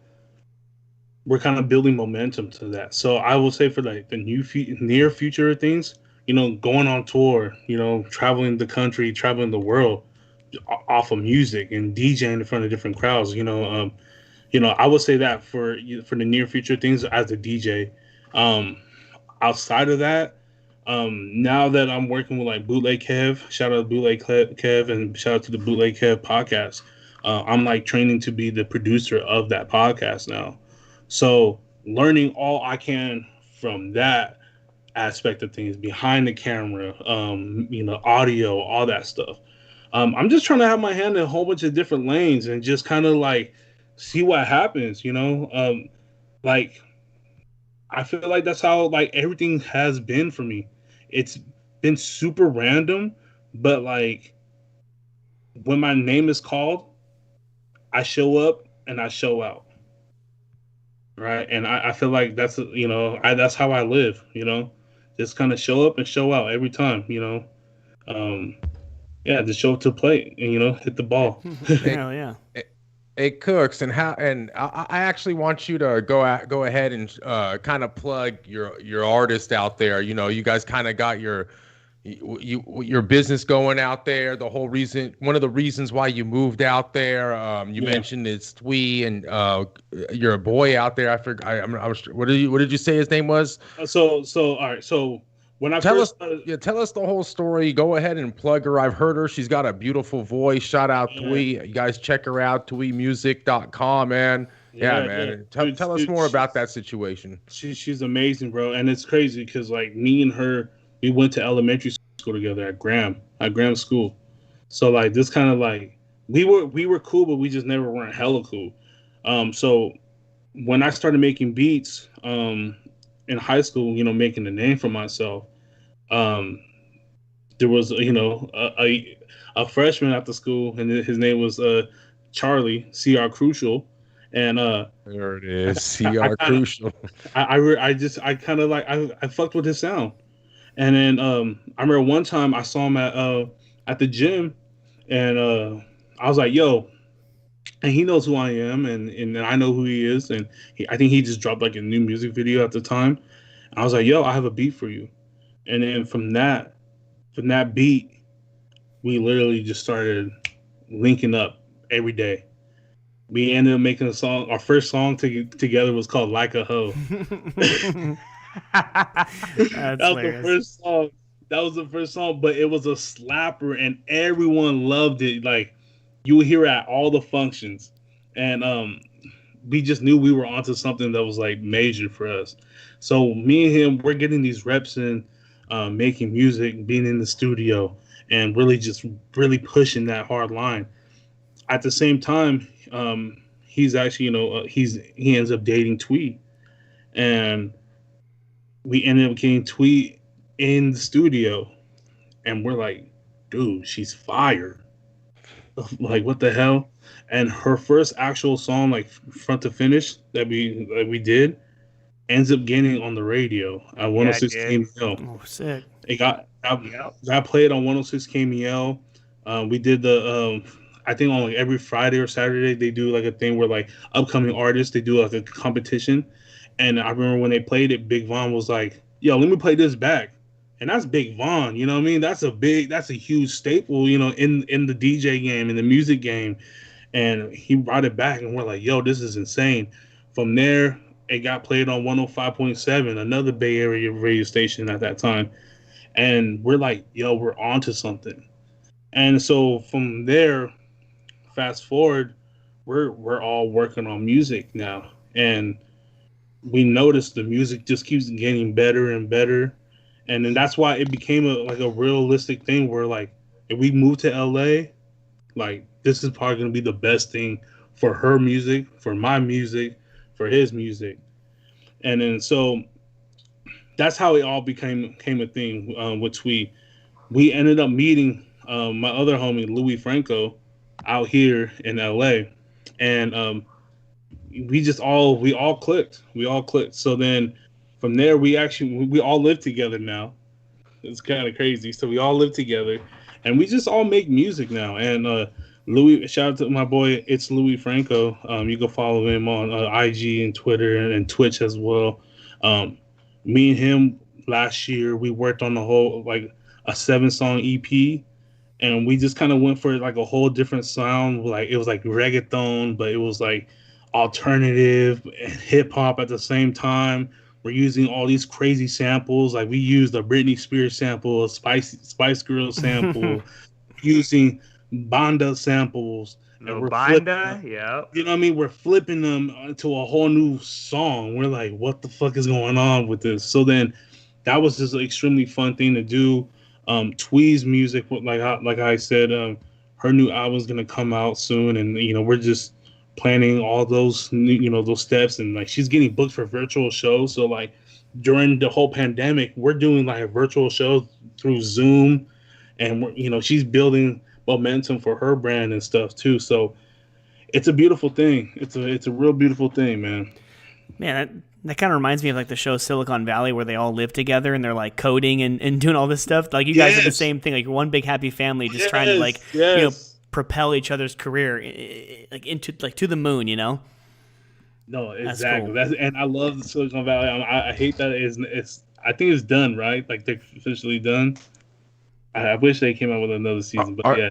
we're kind of building momentum to that. So I will say for like the near future of things, going on tour, traveling the country, traveling the world off of music and DJing in front of different crowds. I would say that for the near future things as a DJ. Um, Outside of that, now that I'm working with like Bootleg Kev, shout out to Bootleg Kev and shout out to the Bootleg Kev podcast. I'm like training to be the producer of that podcast now. So learning all I can from that aspect of things behind the camera, audio, all that stuff. I'm just trying to have my hand in a whole bunch of different lanes and just kind of like see what happens, like I feel like that's how like everything has been for me. It's been super random, but like when my name is called, I show up and I show out. Right. And I feel like that's how I live, just kind of show up and show out every time, um, yeah, just show up to play and, hit the ball. Hell yeah. It cooks and I actually want you to go ahead and kind of plug your artist out there. You guys kind of got your business going out there. One of the reasons why you moved out there, you mentioned it's Twee and you're a boy out there. What did you say his name was? So all right. So when I tell us the whole story. Go ahead and plug her. I've heard her. She's got a beautiful voice. Shout out Twee. You guys check her out. TweeMusic.com, man. Yeah, man. Tell us more about that situation. She's amazing, bro. And it's crazy because like me and her, we went to elementary school together at Graham School. So like this kind of like we were cool, but we just never weren't hella cool. So when I started making beats in high school, making a name for myself, there was a freshman at the school, and his name was Charlie CR Crucial, and there it is, CR Crucial. I kind of like I fucked with his sound, and then I remember one time I saw him at the gym, and I was like, yo. And he knows who I am, and I know who he is, and I think he just dropped like a new music video at the time. And I was like, "Yo, I have a beat for you," and then from that beat, we literally just started linking up every day. We ended up making a song. Our first song together was called "Like a Hoe." That was the first song. That was the first song, but it was a slapper, and everyone loved it. Like. You would hear it at all the functions, and we just knew we were onto something that was like major for us. So me and him, we're getting these reps in, making music, being in the studio, and really pushing that hard line. At the same time, he's actually, he ends up dating Twee, and we ended up getting Twee in the studio, and we're like, dude, she's fire. Like what the hell? And her first actual song, like front to finish, that we did, ends up getting on the radio at 106 KMEL. Oh, sick! It got played on 106 KMEL. We did I think on like every Friday or Saturday they do like a thing where like upcoming artists, they do like a competition. And I remember when they played it, Big Von was like, "Yo, let me play this back." And that's Big Von, you know what I mean? That's a huge staple, in the DJ game, in the music game. And he brought it back, and we're like, yo, this is insane. From there, it got played on 105.7, another Bay Area radio station at that time. And we're like, yo, we're onto something. And so from there, fast forward, we're all working on music now. And we noticed the music just keeps getting better and better. And then that's why it became a realistic thing where like if we move to LA, like this is probably gonna be the best thing for her music, for my music, for his music. And then so that's how it all became a thing. Which we ended up meeting my other homie Louis Franco out here in LA, and we all clicked. We all clicked. So then from there we all live together now. It's kind of crazy. So we all live together, and we just all make music now. And Louis, shout out to my boy, it's Louis Franco. You can follow him on IG and Twitter and Twitch as well. Me and him last year we worked on the whole like a 7-song EP, and we just kind of went for like a whole different sound. Like it was like reggaeton, but it was like alternative and hip hop at the same time. We're using all these crazy samples. Like we used a Britney Spears sample, a Spice Girls sample, using Banda samples. No we're Banda, yeah. You know what I mean? We're flipping them into a whole new song. We're like, what the fuck is going on with this? So then that was just an extremely fun thing to do. Twee's music, like I said, her new album's gonna come out soon, and we're just planning all those those steps, and like she's getting booked for virtual shows. So like during the whole pandemic, we're doing like virtual shows through Zoom, and she's building momentum for her brand and stuff too. So it's a beautiful thing. It's a real beautiful thing, man. Man, that kind of reminds me of like the show Silicon Valley, where they all live together and they're like coding and doing all this stuff. Like you guys are the same thing. Like you're one big happy family, just trying to like propel each other's career like into like to the moon. No, exactly. Cool. And I love the Silicon Valley. I hate that it's. I think it's done, right? Like they're officially done. I wish they came out with another season, but yeah.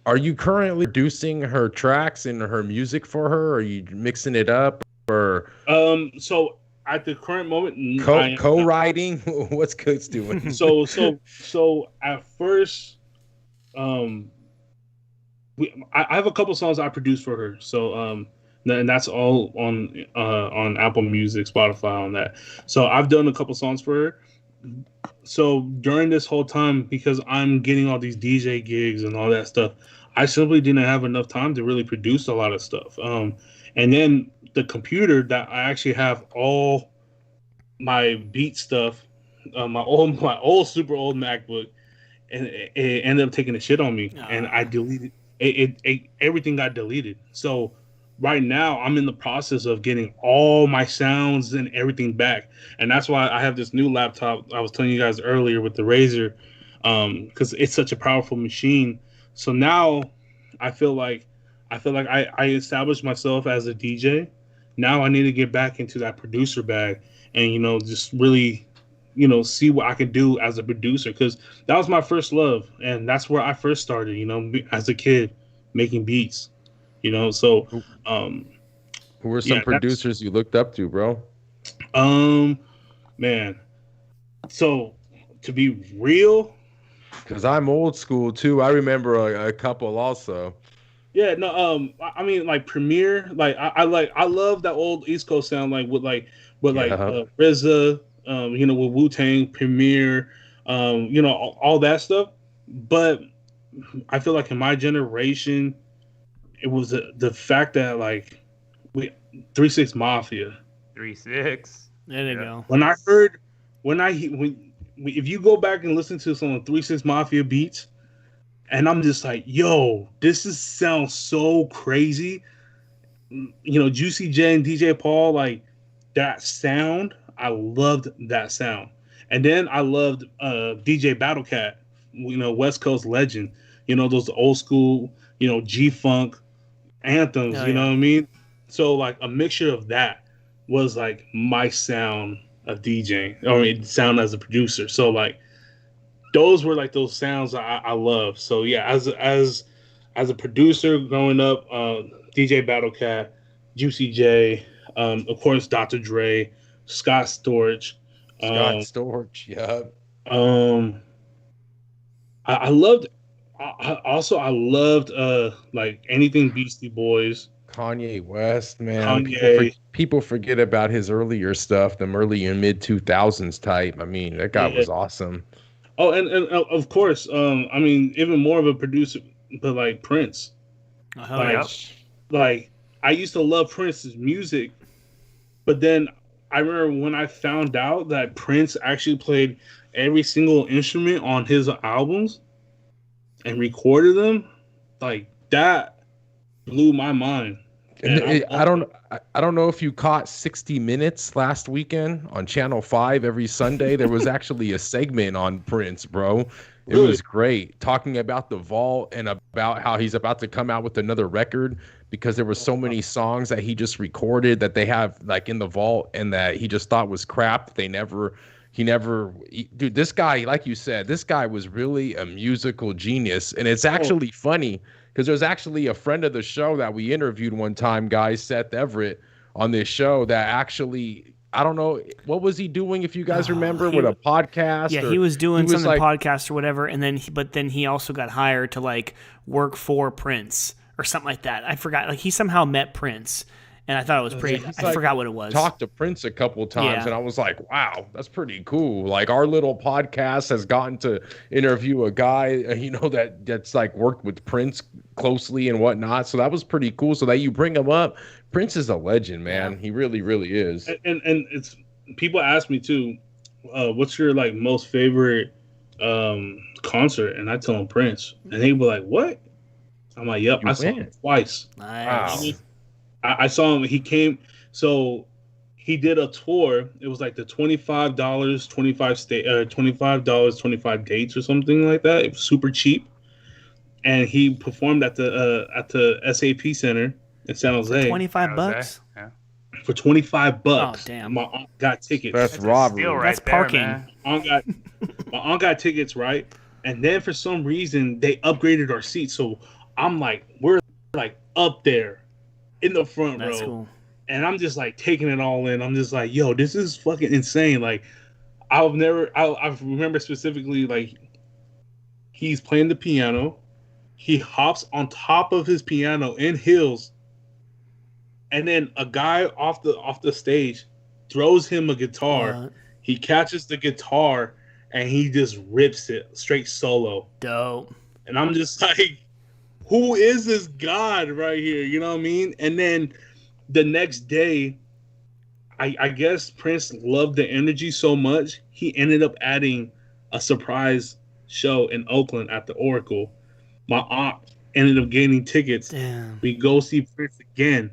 Are you currently producing her tracks and her music for her? Or are you mixing it up, or So at the current moment, co-writing? What's Coates doing? So at first, I have a couple songs I produced for her. So and that's all on Apple Music, Spotify, on that. So I've done a couple songs for her. So during this whole time, because I'm getting all these DJ gigs and all that stuff, I simply didn't have enough time to really produce a lot of stuff. And then the computer that I actually have all my beat stuff, my old super old MacBook, and it ended up taking a shit on me, and I deleted it. Everything got deleted. So right now I'm in the process of getting all my sounds and everything back, and that's why I have this new laptop I was telling you guys earlier with the Razer, because it's such a powerful machine. So now I feel like I established myself as a DJ. Now I need to get back into that producer bag and just really see what I can do as a producer, because that was my first love, and that's where I first started as a kid making beats. So who were some producers you looked up to, bro? Man, so to be real, because I'm old school too. I remember a couple also. Yeah, no, I mean like Premiere, like I love that old East Coast sound, like with RZA, with Wu-Tang, Premiere, all that stuff. But I feel like in my generation, it was the fact that like 3-6 Mafia. 3-6. There you go. If you go back and listen to some of 3-6 Mafia beats, and I'm just like, yo, sounds so crazy. Juicy J and DJ Paul, like that sound, I loved that sound. And then I loved DJ Battlecat, West Coast legend, those old school, G-Funk anthems, what I mean? So like a mixture of that was like my sound of DJing, sound as a producer. So like those were like those sounds I love. So yeah, as a producer growing up, DJ Battlecat, Juicy J, of course Dr. Dre, Scott Storch. Yeah. I loved. I loved like anything Beastie Boys. Kanye West, man. People forget about his earlier stuff, the early and mid 2000s type. I mean, that guy was awesome. Oh, and of course, even more of a producer, but like Prince. Like I used to love Prince's music, but then I remember when I found out that Prince actually played every single instrument on his albums and recorded them, like that blew my mind. And And I don't know if you caught 60 Minutes last weekend on Channel 5 every Sunday. There was actually a segment on Prince, bro. It Really? was great, talking about the vault and about how he's about to come out with another record because there were so many songs that he just recorded that they have like in the vault and that he just thought was crap. Dude, this guy, like you said, this guy was really a musical genius. And it's actually funny because there's actually a friend of the show that we interviewed one time, guys, Seth Everett, on this show that actually, I don't know, what was he doing, if you guys remember, with a podcast? Yeah, or he was doing something like, podcast or whatever, and then he also got hired to like work for Prince or something like that. I forgot. Like he somehow met Prince, and I thought it was pretty. he's I like forgot what it was. Talked to Prince a couple times, Yeah. and I was like, wow, that's pretty cool. Like our little podcast has gotten to interview a guy, that's like worked with Prince closely and whatnot. So that was pretty cool. So that you bring him up, Prince is a legend, man. Yeah. He really, really is. and it's people ask me too, what's your like most favorite concert? And I tell them Prince, and they be like, "What?" I'm like, "Yep, You I saw him went. twice. Nice. Wow. I saw him. He came. So he did a tour. It was like the $25, 25 dates or something like that. It was super cheap, and he performed at the SAP Center in San Jose $25. Yeah. for $25. Oh, damn. My aunt got tickets. That's That's a robbery. steal right That's there, parking. man. my aunt got tickets, right? And then for some reason they upgraded our seats, so I'm like, we're like up there in the front That's row, cool. and I'm just like taking it all in. I'm just like, yo, this is fucking insane. Like, I remember specifically, like, he's playing the piano, he hops on top of his piano in heels, and then a guy off the stage throws him a guitar. What? He catches the guitar and he just rips it straight solo. Dope. And I'm just like, who is this god right here? You know what I mean? And then the next day, I guess Prince loved the energy so much, he ended up adding a surprise show in Oakland at the Oracle. My aunt ended up getting tickets. Damn. We go see Prince again.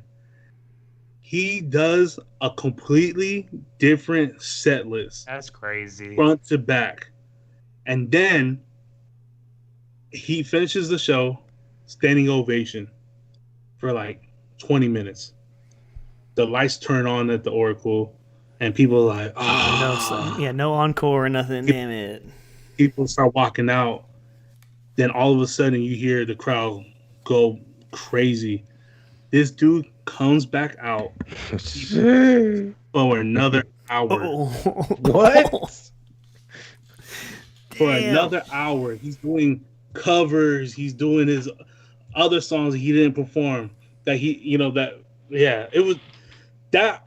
He does a completely different set list, That's crazy. front to back. And then he finishes the show, standing ovation for like 20 minutes. The lights turn on at the Oracle, and people are like, No encore or nothing. Damn it. People start walking out. Then all of a sudden, you hear the crowd go crazy. This dude comes back out for another hour. Oh. What? For Damn. another hour. He's doing covers. He's doing his other songs that he didn't perform. That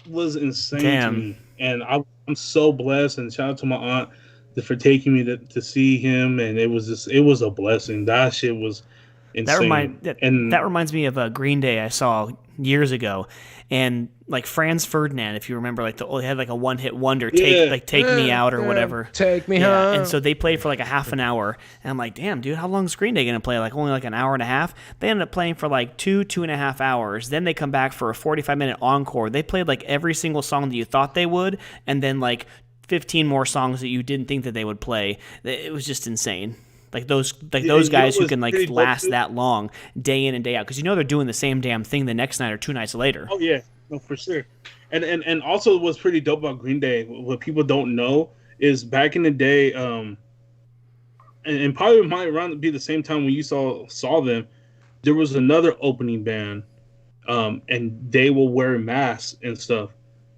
was insane Damn. to me. And I'm so blessed. And shout out to my aunt for taking me to see him. And it was a blessing. That shit was insane. That reminds me of a Green Day I saw years ago, and like Franz Ferdinand, if you remember, like they had like a one-hit wonder, Take Me Out or whatever. Take me Yeah, home. and so they played for like a half an hour, and I'm like, damn, dude, how long is Green Day gonna play? Like only like an hour and a half. They ended up playing for like 2.5 hours. Then they come back for a 45-minute encore. They played like every single song that you thought they would, and then like 15 more songs that you didn't think that they would play. It was just insane. Like those guys who can like last that long day in and day out, because they're doing the same damn thing the next night or 2 nights later. Oh yeah, no, for sure. And also what's pretty dope about Green Day, what people don't know, is back in the day, and probably might around be the same time when you saw them, there was another opening band, and they will wear masks and stuff.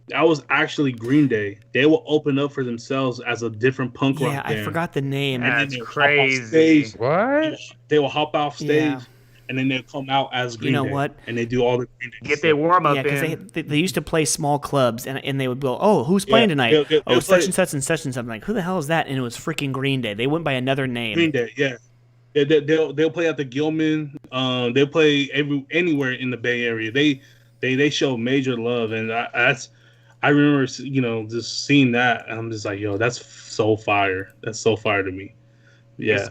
That was actually Green Day. They will open up for themselves as a different punk rock Yeah, band. I forgot the name. And then That's they'll hop off crazy. stage. What? They will hop off stage, Yeah. and then they'll come out as Green Day. know what? And they do all the Green Day Get stuff. their warm up Yeah, in. because they used to play small clubs, and they would go, oh, who's playing tonight? they'll Oh, play- such and such and such and something. Like, who the hell is that? And it was freaking Green Day. They went by another name. Green Day, yeah. They'll play at the Gilman. They'll play anywhere in the Bay Area. They show major love, and I remember, just seeing that, and I'm just like, yo, that's so fire. That's so fire to me. Yeah.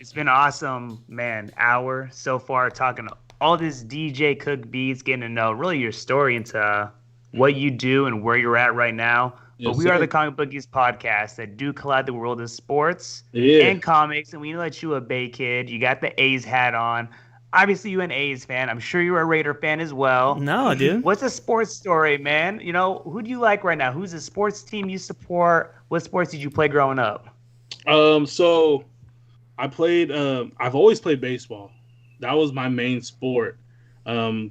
It's been awesome, man. Hour so far talking all this DJ Cook beats, getting to know really your story into what you do and where you're at right now. Yes, but we are the Comic Bookies podcast that do collide the world of sports and comics, and we let you a Bay kid. You got the A's hat on. Obviously, you're an A's fan. I'm sure you're a Raider fan as well. No, dude. What's a sports story, man? Who do you like right now? Who's a sports team you support? What sports did you play growing up? So I played. I've always played baseball. That was my main sport. I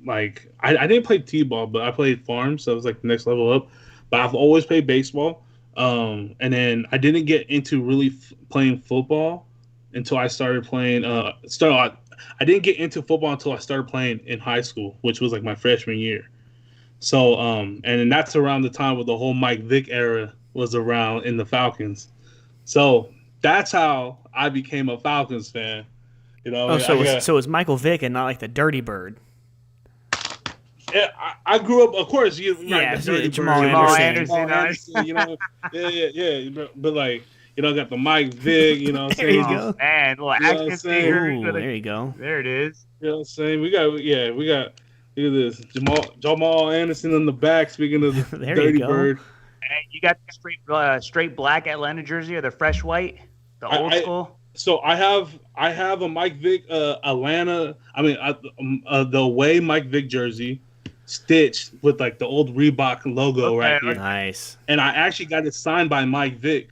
didn't play t-ball, but I played farm, so it was like the next level up. But I've always played baseball. And then I didn't get into really playing football until I started playing. I didn't get into football until I started playing in high school, which was like my freshman year. So, and then that's around the time where the whole Mike Vick era was around in the Falcons. So that's how I became a Falcons fan. So it was Michael Vick and not like the Dirty Bird. Yeah, I grew up, of course. Jamal Anderson. Yeah. But like, got the Mike Vick. There you go. Man, little action figure. Ooh, there you go. There it is. You know what I'm saying? We got. Look at this, Jamal Anderson in the back. Speaking of the Dirty Bird. And you got the straight black Atlanta jersey or the fresh white, the old school. So I have a Mike Vick Atlanta. The away Mike Vick jersey, stitched with like the old Reebok logo right here. Nice. And I actually got it signed by Mike Vick.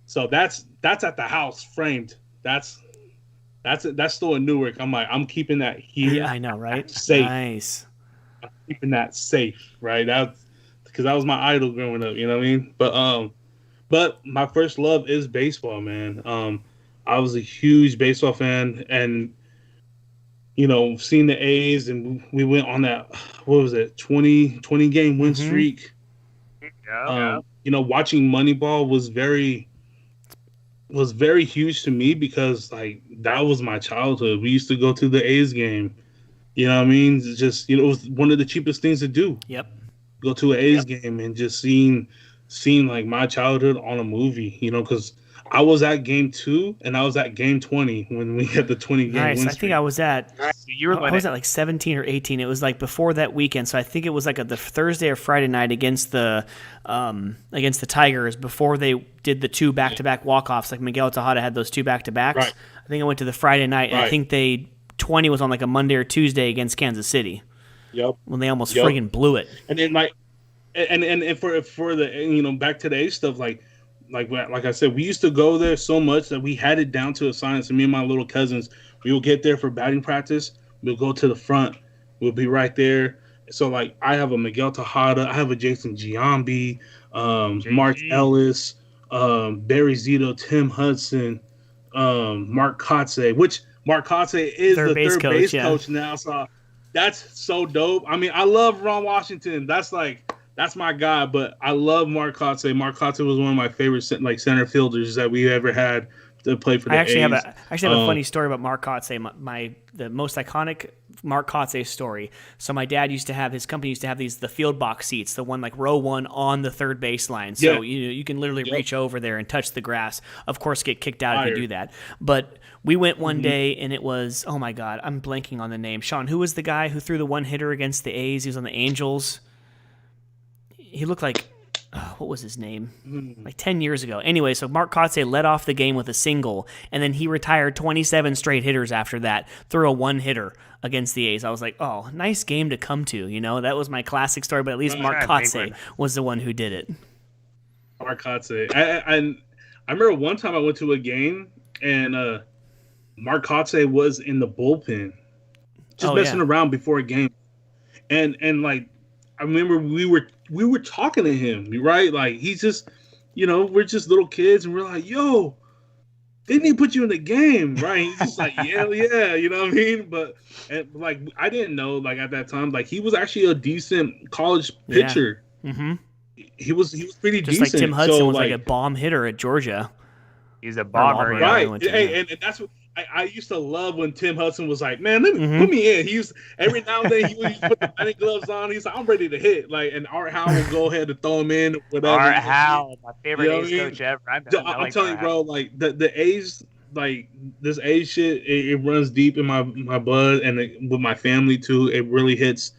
So that's at the house framed. That's still in Newark. I'm keeping that here. Yeah, I know, right? Safe. Nice. I'm keeping that safe, right? Because that was my idol growing up. You know what I mean? But my first love is baseball, man. I was a huge baseball fan, and seeing the A's, and we went on that 20 game win streak. Yeah. Watching Moneyball was very huge to me because like that was my childhood. We used to go to the A's game. You know what I mean? It's just it was one of the cheapest things to do. Yep. Go to an A's game and just seeing like my childhood on a movie. Because I was at game 2 and I was at game 20 when we had the 20 game win streak. I think I was at like 17 or 18. It was like before that weekend, so I think it was like the Thursday or Friday night against the Tigers before they did the 2 back-to-back walk-offs. Like Miguel Tejada had those 2 back-to-backs. Right. I think I went to the Friday night, and I think 20 was on like a Monday or Tuesday against Kansas City. Yep. When they almost friggin' blew it. And then and for the back to the A's stuff, like I said, we used to go there so much that we had it down to a science. And me and my little cousins, we would get there for batting practice. We'll go to the front. We'll be right there. So, like, I have a Miguel Tejada. I have a Jason Giambi, Mark Ellis, Barry Zito, Tim Hudson, Mark Kotze, which Mark Kotze is the third base coach now. So that's so dope. I mean, I love Ron Washington. That's my guy, but I love Mark Kotze. Mark Kotze was one of my favorite center fielders that we ever had to play for the A's. I actually have a funny story about Mark Kotze. The most iconic Mark Kotze story. So my dad his company used to have the field box seats, the one like row 1 on the third baseline. So you can literally reach over there and touch the grass. Of course, get kicked out if you do that. But we went one day, and it was, oh my God, I'm blanking on the name. Sean, who was the guy who threw the one hitter against the A's? He was on the Angels. He looked like, what was his name? Like 10 years ago. Anyway, so Mark Kotze led off the game with a single, and then he retired 27 straight hitters after that, threw a one-hitter against the A's. I was like, oh, nice game to come to. That was my classic story, but at least Mark Kotze was the one who did it. Mark Kotze. I remember one time I went to a game, and Mark Kotze was in the bullpen, just messing around before a game. And like, I remember we were talking to him, right? Like, he's just, we're just little kids, and we're like, yo, they need to put you in the game, right? He's just like, yeah, you know what I mean? But like, I didn't know, like, at that time, like, he was actually a decent college pitcher. Yeah. Mm-hmm. He was pretty just decent. Like Tim Hudson was like a bomb hitter at Georgia. He's a bomber, right? And I used to love when Tim Hudson was like, "Man, let me put me in." He used every now and then he would put the batting gloves on. He's like, "I'm ready to hit." Like, and Art Howe will go ahead and throw him in, whatever. Art Howe, my favorite You know A's coach ever. I I'm like telling Art you, bro. Howe. Like the A's, like this A's shit, it runs deep in my blood, and with my family too. It really hits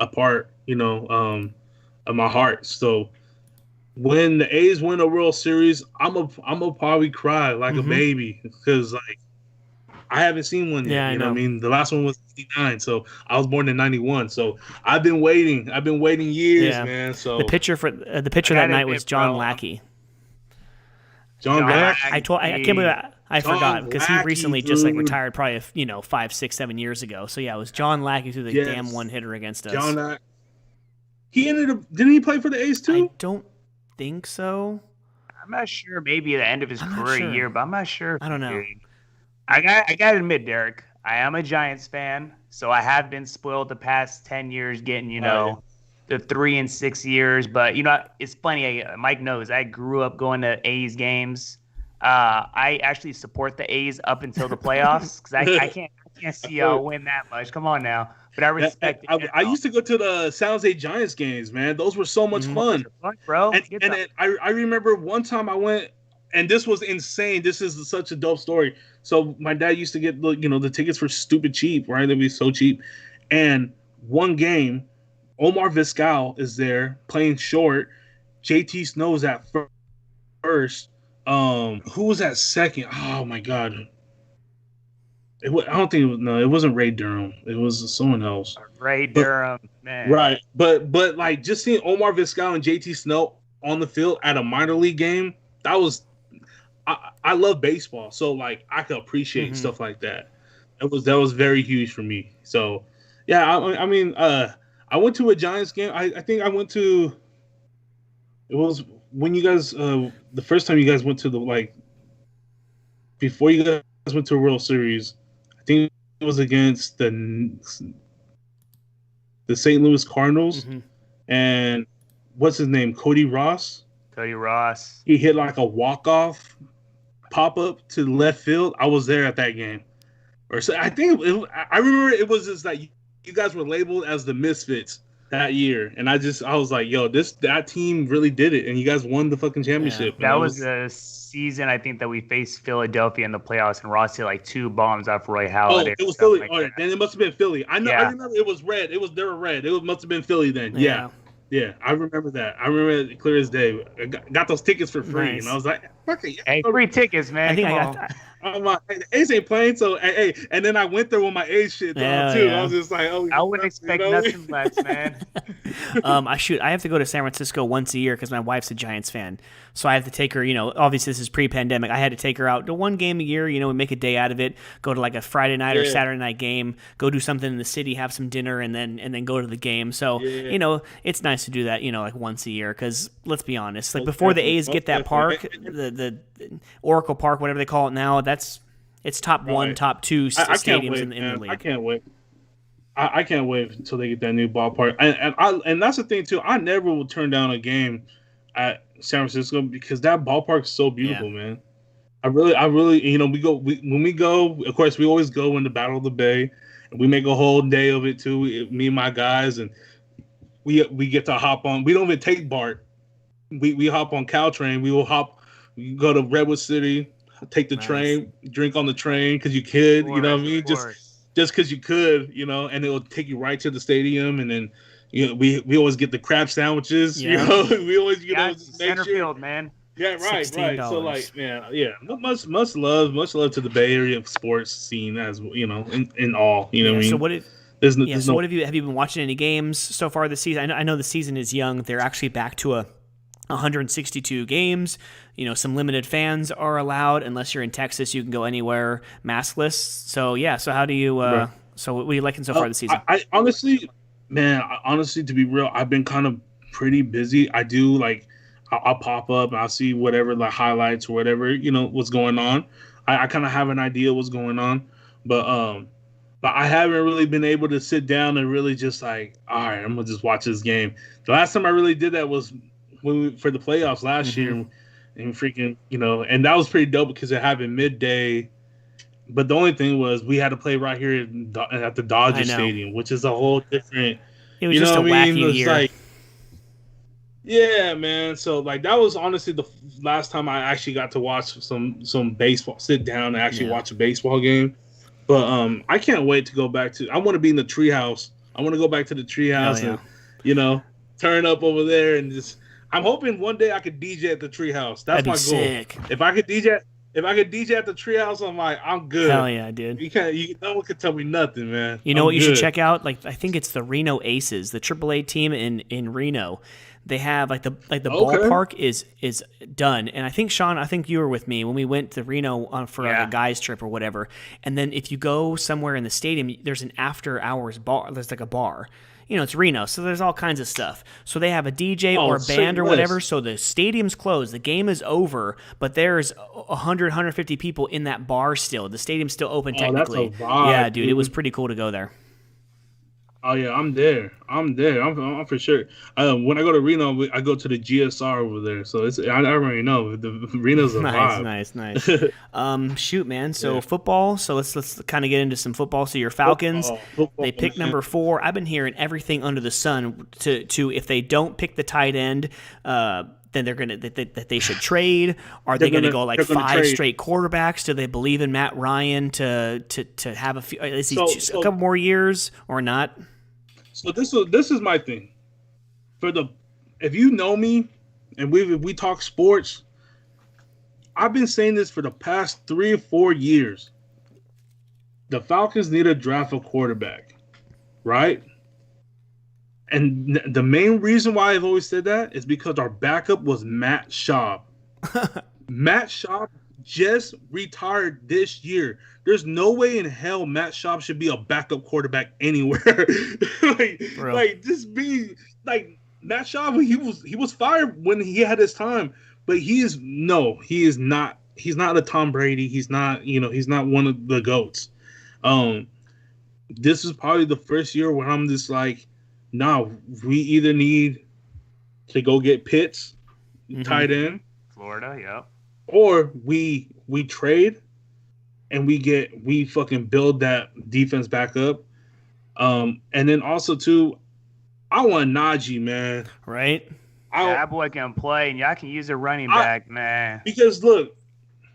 a part, of my heart. So when the A's win a World Series, I'm a probably cry like a baby because like I haven't seen one yet. Yeah, I know. What I mean? The last one was '89, so I was born in '91. So I've been waiting years, man. So the pitcher that night was John Lackey. John Lackey. I can't believe I forgot because he recently just like dude. retired probably 5, 6, 7 years ago. So yeah, it was John Lackey threw the damn one hitter against us. John Lackey. He ended up. Didn't he play for the A's too? I don't think so. I'm not sure. Maybe the end of his career year, but I'm not sure. I don't know. I got to admit, Derek, I am a Giants fan, so I have been spoiled the past 10 years getting, the 3 and 6 years. But, it's funny. Mike knows I grew up going to A's games. I actually support the A's up until the playoffs because I can't see y'all win that much. Come on now. But I respect it. I used to go to the San Jose Giants games, man. Those were so much fun. Bro. And I remember one time I went, and this was insane. This is such a dope story. So my dad used to get the tickets were stupid cheap, right? They'd be so cheap. And one game, Omar Vizquel is there playing short. JT Snow's at first. Who was at second? Oh my God. I don't think it wasn't Ray Durham. It was someone else. Ray Durham, man. Right. But like just seeing Omar Vizquel and JT Snow on the field at a minor league game, that was I love baseball. So like I could appreciate stuff like that. That was very huge for me. So yeah, I mean I went to a Giants game. I think I went to it was when you guys the first time you guys went to before you guys went to a World Series. I think it was against the St. Louis Cardinals, and what's his name? Cody Ross. He hit like a walk-off pop-up to left field. I was there at that game. Or so I think I remember it was just like you guys were labeled as the Misfits that year, and I was like, yo, that team really did it, and you guys won the fucking championship. Yeah. That was the season I think that we faced Philadelphia in the playoffs, and Ross hit like 2 bombs off Roy Halladay. It was Philly. Then it must have been Philly. I know. Yeah. I remember it was red. They were red. It must have been Philly then. Yeah. Yeah, I remember that. I remember it clear as day. I got those tickets for free, and I was like, "Fuck it, hey, free tickets, man!" I think I got. I'm like, hey, the A's ain't playing, so hey, and then I went there with my A's shit too. I was just like, oh, I wouldn't expect nothing less, man. I have to go to San Francisco once a year because my wife's a Giants fan, so I have to take her. Obviously this is pre-pandemic. I had to take her out to one game a year. We make a day out of it. Go to like a Friday night or Saturday night game. Go do something in the city, have some dinner, and then go to the game. So it's nice to do that. Like once a year because let's be honest, like before the A's get that park, the Oracle Park, whatever they call it now. It's top 1, top 2 stadiums in the league. I can't wait. I can't wait until they get that new ballpark. And that's the thing too. I never will turn down a game at San Francisco because that ballpark is so beautiful, man. I really, when we go. Of course, we always go in the Battle of the Bay, and we make a whole day of it too. Me and my guys, and we get to hop on. We don't even take BART. We hop on Caltrain. We go to Redwood City. Take the train, drink on the train because you could, you know what I mean? Just because you could, and it will take you right to the stadium. And then, we always get the crab sandwiches, we always, center field, man. Yeah, right. So like, man, much love to the Bay Area sports scene as in all, what I mean? So what have you been watching any games so far this season? I know the season is young. They're actually back to 162 games. Some limited fans are allowed. Unless you're in Texas, you can go anywhere maskless. So how do you so what are you liking so far this season? I honestly, to be real, I've been kind of pretty busy. I do I'll pop up and I'll see whatever the highlights or whatever, what's going on. I kind of have an idea what's going on, but I haven't really been able to sit down and really just like, all right, I'm gonna just watch this game. The last time I really did that was for the playoffs last year, and freaking, and that was pretty dope because it happened midday But the only thing was we had to play right here at the Dodger Stadium, which is a whole different. It was just a wacky year. Like, yeah, man. So like that was honestly the last time I actually got to watch some baseball. Sit down and actually watch a baseball game. But I can't wait to go back to. I want to be in the treehouse. I want to go back to the treehouse and turn up over there and just. I'm hoping one day I could DJ at the treehouse. That's my goal. Sick. If I could DJ at the treehouse, I'm like, I'm good. Hell yeah, dude. No one can tell me nothing, man. You know what you should check out? Like I think it's the Reno Aces, the AAA team in Reno. They have like the ballpark is done, and I think Sean, you were with me when we went to Reno for like a guys trip or whatever. And then if you go somewhere in the stadium, there's an after hours bar. There's like a bar. You know, it's Reno, so there's all kinds of stuff. So they have a DJ or a band or whatever, so the stadium's closed. The game is over, but there's 100, 150 people in that bar still. The stadium's still open technically. That's a vibe, yeah, dude, it was pretty cool to go there. Oh yeah, I'm there. I'm for sure. When I go to Reno, I go to the GSR over there. So I already know the Reno's a vibe. Nice. Shoot, man. So football. So let's kind of get into some football. So your Falcons, they pick number 4. I've been hearing everything under the sun to if they don't pick the tight end, then they're gonna that they should trade. Are they gonna go like 5 straight quarterbacks? Do they believe in Matt Ryan to have a few? Is he a couple more years or not? So this is my thing. If you know me, and we talk sports, I've been saying this for the past 3 or 4 years. The Falcons need to draft a quarterback, right? And the main reason why I've always said that is because our backup was Matt Schaub. Matt Schaub just retired this year. There's no way in hell Matt Schaub should be a backup quarterback anywhere. Just be like Matt Schaub. He was fired when he had his time, but he is not. He's not a Tom Brady. He's not. He's not one of the GOATs. This is probably the first year where I'm just like, no, we either need to go get Pitts, tight end, Florida, yeah, or we trade and we fucking build that defense back up. And then also too, I want Najee, man. Right? That boy can play, and y'all can use a running back, man. Because look,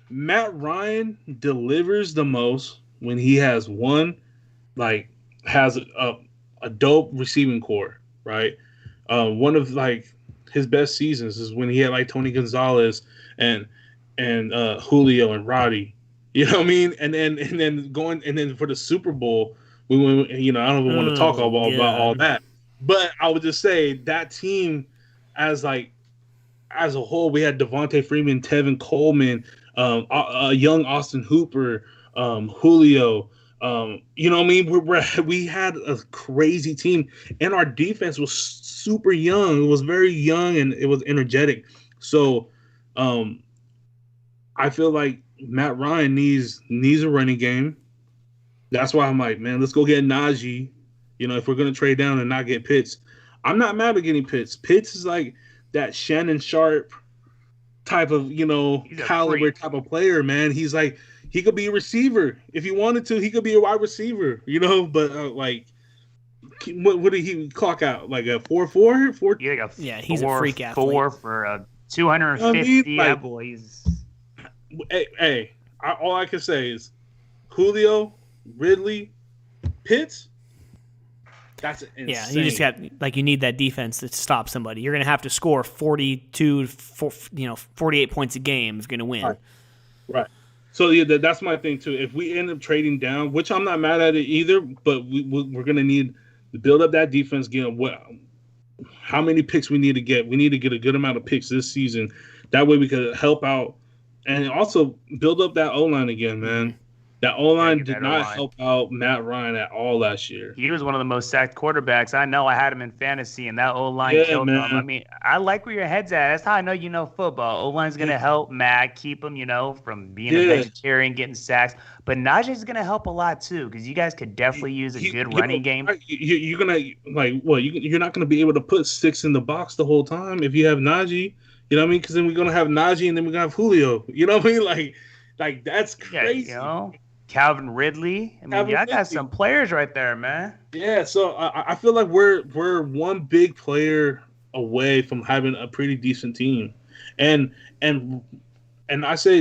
Matt Ryan delivers the most when he has a dope receiving core, right? One of like his best seasons is when he had like Tony Gonzalez and Julio and Roddy. You know what I mean? And then for the Super Bowl, we went. I don't even want to talk about all that. But I would just say that team, as a whole, we had Devontae Freeman, Tevin Coleman, young Austin Hooper, Julio. You know what I mean? We had a crazy team, and our defense was super young. It was very young, and it was energetic. So, I feel like Matt Ryan needs a running game. That's why I'm like, man, let's go get Najee. If we're gonna trade down and not get Pitts, I'm not mad at getting Pitts. Pitts is like that Shannon Sharp type of caliber type of player, man. He's like. He could be a receiver if he wanted to. He could be a wide receiver, But what did he clock out? Like a 4.4? Yeah, he's a freak athlete. 4 for 250. That boys. Hey, all I can say is Julio, Ridley, Pitts. That's insane. Yeah, you just got you need that defense to stop somebody. You're gonna have to score 48 points a game is gonna win. Right. So yeah, that's my thing too. If we end up trading down, which I'm not mad at it either, but we're gonna need to build up that defense. How many picks we need to get? We need to get a good amount of picks this season. That way we could help out and also build up that O-line again, man. That O-line did not help out Matt Ryan at all last year. He was one of the most sacked quarterbacks. I know. I had him in fantasy, and that O-line killed him. I mean, I like where your head's at. That's how I know you know football. O-line's going to help Matt keep him, from being a vegetarian, getting sacks. But Najee's going to help a lot, too, because you guys could definitely use a good running game. You're going to, you're not going to be able to put 6 in the box the whole time if you have Najee. You know what I mean? Because then we're going to have Najee, and then we're going to have Julio. You know what I mean? Like that's crazy. Yeah, Calvin Ridley. I mean, Calvin y'all got Ridley. some players right there, man. Yeah, so I feel like we're one big player away from having a pretty decent team, and and and I say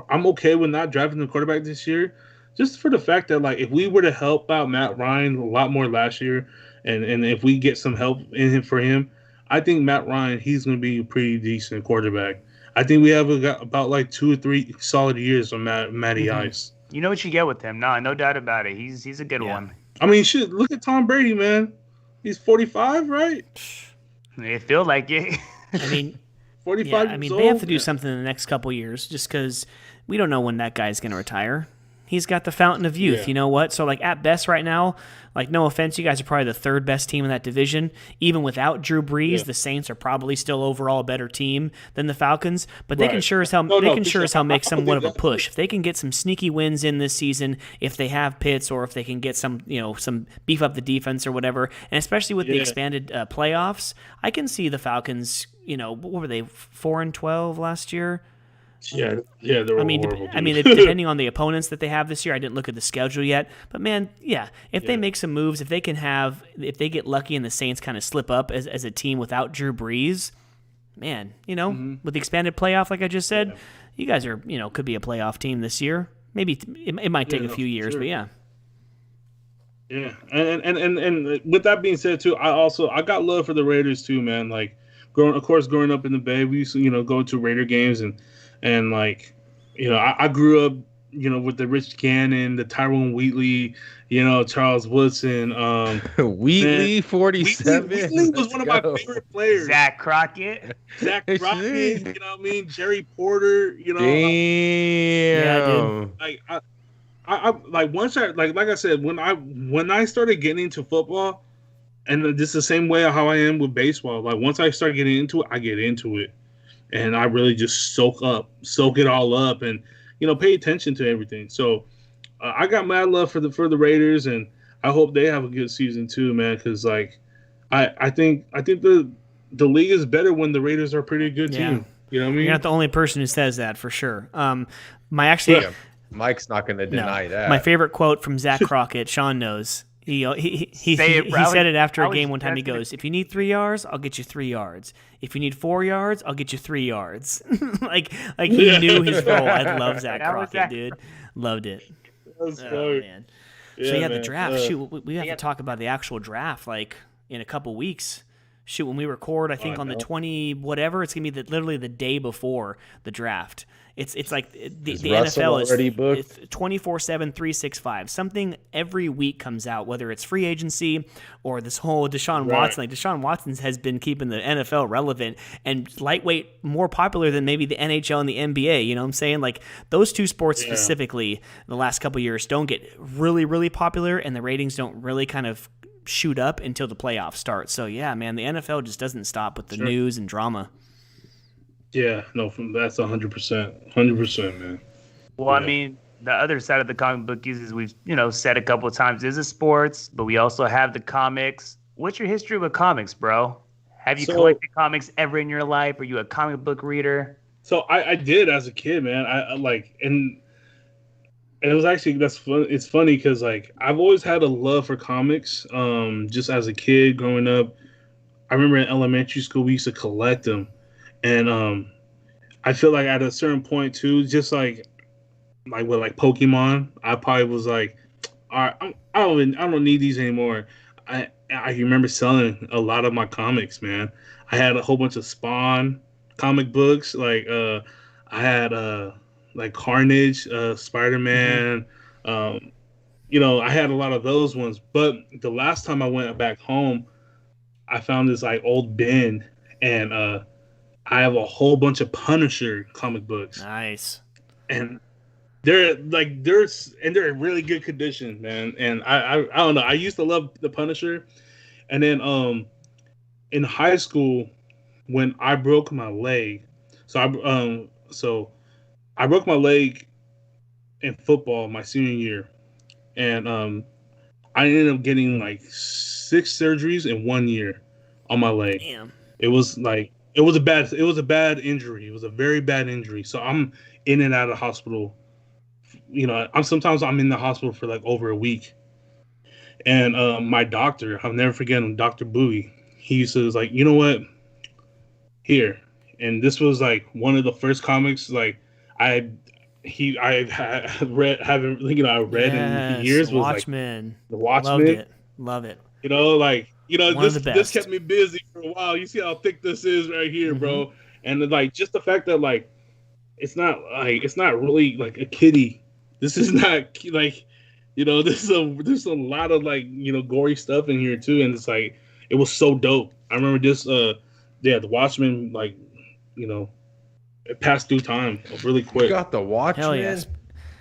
I'm okay with not drafting the quarterback this year, just for the fact that like if we were to help out Matt Ryan a lot more last year, and if we get some help in him for him, I think Matt Ryan he's going to be a pretty decent quarterback. I think we have about like 2 or 3 solid years on Matty Ice. You know what you get with him. No doubt about it. He's a good one. I mean, shit. Look at Tom Brady, man. He's 45, right? It feels like it. I mean, 45. yeah, I mean, they have to do something in the next couple years, just because we don't know when that guy's going to retire. He's got the fountain of youth, you know what? So, like, at best right now, like, no offense, you guys are probably the third best team in that division. Even without Drew Brees, the Saints are probably still overall a better team than the Falcons. But they can sure as hell make somewhat of a push. If they can get some sneaky wins in this season, if they have Pitts, or if they can get some beef up the defense or whatever, and especially with the expanded playoffs, I can see the Falcons. What were they, 4-12 last year? Yeah, they were horrible, depending on the opponents that they have this year, I didn't look at the schedule yet. But man, if they make some moves, if they get lucky and the Saints kind of slip up as a team without Drew Brees, man, with the expanded playoff, like I just said, you guys are, could be a playoff team this year. Maybe it might take a few years, but yeah. Yeah, and with that being said too, I got love for the Raiders too, man. Like, growing up in the Bay, we used to go to Raider games and like, I grew up, with the Rich Gannon, the Tyrone Wheatley, Charles Woodson, Wheatley 47. Wheatley was one of my favorite players. Zach Crockett, Jerry Porter, Damn. like I like once like I said, when I started getting into football, and this is the same way how I am with baseball. Like once I start getting into it, I get into it. And I really just soak it all up, and pay attention to everything. So I got mad love for the Raiders, and I hope they have a good season too, man. Because like I think the league is better when the Raiders are a pretty good team. You know what I mean? You're not the only person who says that for sure. Mike's not going to deny that. My favorite quote from Zach Crockett, Sean knows. He said it after a game one time. He goes, "If you need 3 yards, I'll get you 3 yards. If you need 4 yards, I'll get you 3 yards." like he knew his role. I love Zach Crockett, dude. Loved it. That's funny. Man. So the draft. Shoot, we have to talk about the actual draft like in a couple weeks. Shoot, when we record, I think on the 20 whatever, it's gonna be literally the day before the draft. It's like the NFL is 24/7, 365. Something every week comes out, whether it's free agency or this whole Deshaun Watson. Like Deshaun Watson has been keeping the NFL relevant and lightweight more popular than maybe the NHL and the NBA. You know what I'm saying? Like those two sports specifically, the last couple of years don't get really, really popular, and the ratings don't really kind of shoot up until the playoffs start. So yeah, man, the NFL just doesn't stop with the news and drama. Yeah, no, that's 100%, man. Well, I mean, the other side of the comic bookies, as we've said a couple of times, is the sports, but we also have the comics. What's your history with comics, bro? Have you collected comics ever in your life? Are you a comic book reader? So I did as a kid, man. I like, and it was actually it's funny because like I've always had a love for comics. Just as a kid growing up, I remember in elementary school we used to collect them. And I feel like at a certain point too, just like with like Pokemon, I probably was like, all right, I don't need these anymore. I remember selling a lot of my comics, man. I had a whole bunch of Spawn comic books, like I had like Carnage, Spider-Man. I had a lot of those ones. But the last time I went back home, I found this like old bin, and I have a whole bunch of Punisher comic books. Nice. And they're in really good condition, man. And I don't know. I used to love the Punisher. And then in high school, when I broke my leg, so I broke my leg in football my senior year, and I ended up getting like 6 surgeries in 1 year on my leg. Damn. It was a bad injury. It was a very bad injury. So I'm in and out of the hospital I'm in the hospital for like over a week. And my doctor, I'll never forget him, Dr. Bowie. He used to was like, you know what? Here. And this was like one of the first comics like I read in years was Watchman. Like the Watchman. Love it. This kept me busy for a while. You see how thick this is right here, bro. And like just the fact that like it's not really like a kiddie. This is not like there's a lot of like gory stuff in here too, and it's like it was so dope. I remember this the Watchmen like it passed through time really quick. You got the Watchmen? Hell yes.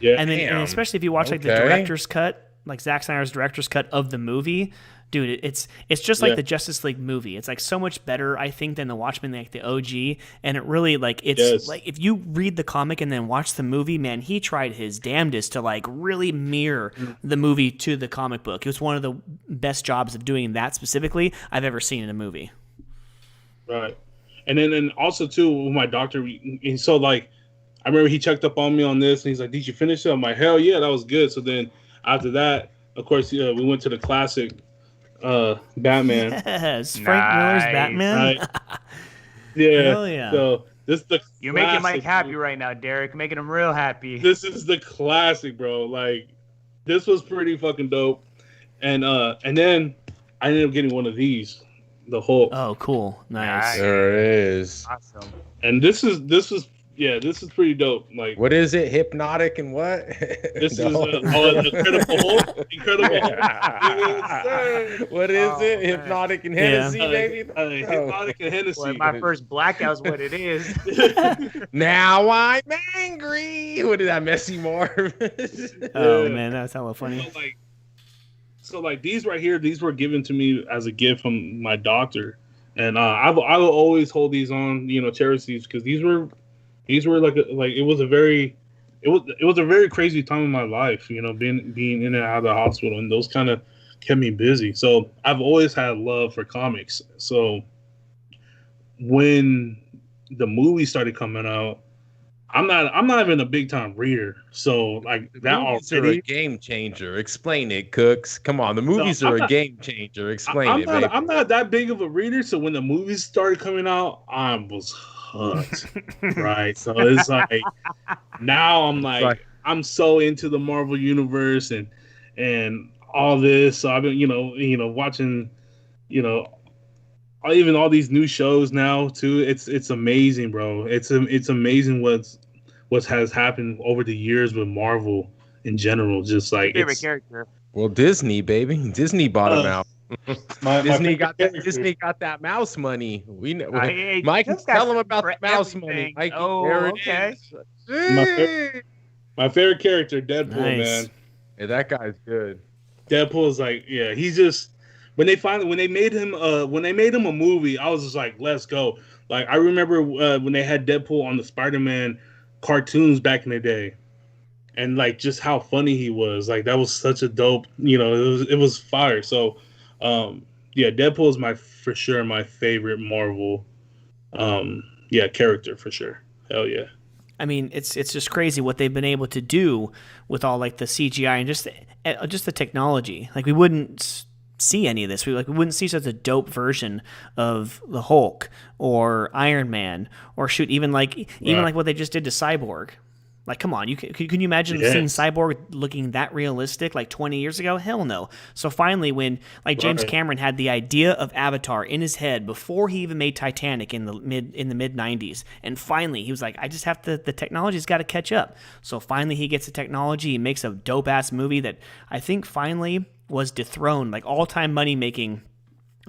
Yeah. And especially if you watch like the director's cut, like Zack Snyder's director's cut of the movie, dude, it's just like the Justice League movie. It's like so much better, I think, than the Watchmen, like the OG. And it really like like if you read the comic and then watch the movie, man, he tried his damnedest to like really mirror the movie to the comic book. It was one of the best jobs of doing that specifically I've ever seen in a movie. Right. And then also too with my doctor, and so like I remember he checked up on me on this and he's like, "Did you finish it?" I'm like, "Hell yeah, that was good." So then after that, of course, we went to the classic Batman. Yes, Frank Miller's Batman. Right? Yeah. Hell yeah. So you're making Mike happy right now, Derek. Making him real happy. This is the classic, bro. Like this was pretty fucking dope. And then I ended up getting one of these. The Hulk. Oh, cool. Nice. There it is. Awesome. And this is pretty dope. Like, what is it? Hypnotic and what? This is Incredible Hulk. Incredible Hulk. What is it? Hypnotic and Hennessy, baby. Hypnotic and Hennessy. Boy, my first blackout's what it is. Now I'm angry. What is that, Messy Marv? Oh man, that's hella funny. So these right here, these were given to me as a gift from my doctor, and I will always hold these on, cherish these because these were it was a very crazy time in my life, being in and out of the hospital, and those kind of kept me busy. So I've always had love for comics. So when the movie started coming out, I'm not even a big time reader, so like that already. Are a game changer. Explain it, Cooks. Come on, the movies are a game changer. Explain it, baby. I'm not that big of a reader, so when the movies started coming out, I was hooked. Right, so it's like now I'm like I'm so into the Marvel universe and all this. So I've been watching even all these new shows now too. It's amazing, bro. It's amazing what has happened over the years with Marvel in general. Just like favorite character. Well, Disney, baby. Disney bought him out. Disney got that mouse money. We know. Mike, tell him about the mouse money. Mikey, okay. My favorite character, Deadpool, man. Yeah, that guy's good. Deadpool is like, he's just when they made him a movie, I was just like, let's go. Like I remember when they had Deadpool on the Spider-Man cartoons back in the day, and like just how funny he was. Like that was such a dope, it was fire. So Deadpool is for sure my favorite Marvel character for sure. Hell yeah. I mean, it's just crazy what they've been able to do with all like the CGI and just the technology. Like we wouldn't see any of this. We wouldn't see such a dope version of the Hulk or Iron Man or even like what they just did to Cyborg. Like, come on, can you imagine seeing Cyborg looking that realistic like 20 years ago? Hell no. So finally, when like James Cameron had the idea of Avatar in his head before he even made Titanic in the mid 90s, and finally he was like, I just have to. The technology's got to catch up. So finally, he gets the technology. He makes a dope ass movie that I think finally was dethroned, like all time money making,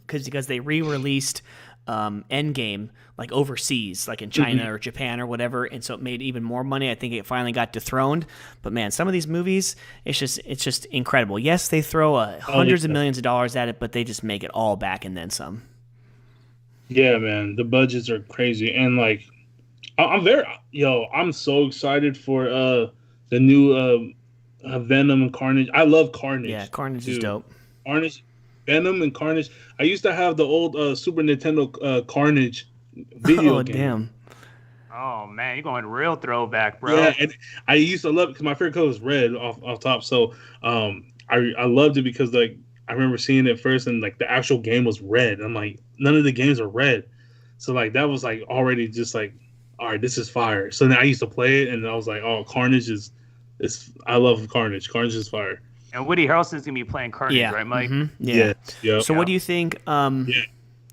because they re-released Endgame like overseas, like in China or Japan or whatever, and so it made even more money. I think it finally got dethroned. But man, some of these movies, it's just incredible. Yes, they throw hundreds of millions of dollars at it, but they just make it all back and then some. Yeah, man, the budgets are crazy, and like I'm so excited for the new Venom and Carnage. I love Carnage. Yeah, Carnage is dope. Venom and Carnage. I used to have the old Super Nintendo Carnage video game. Damn. Oh man, you're going real throwback, bro. Yeah, and I used to love it because my favorite color was red off top. So I loved it because like I remember seeing it first and like the actual game was red. I'm like, none of the games are red. So like that was like already just like, all right, this is fire. So then I used to play it and I was like, oh, Carnage is I love Carnage. Carnage is fire. And Woody Harrelson's gonna be playing Carnage, right, Mike? Yeah. Yeah. So what do you think?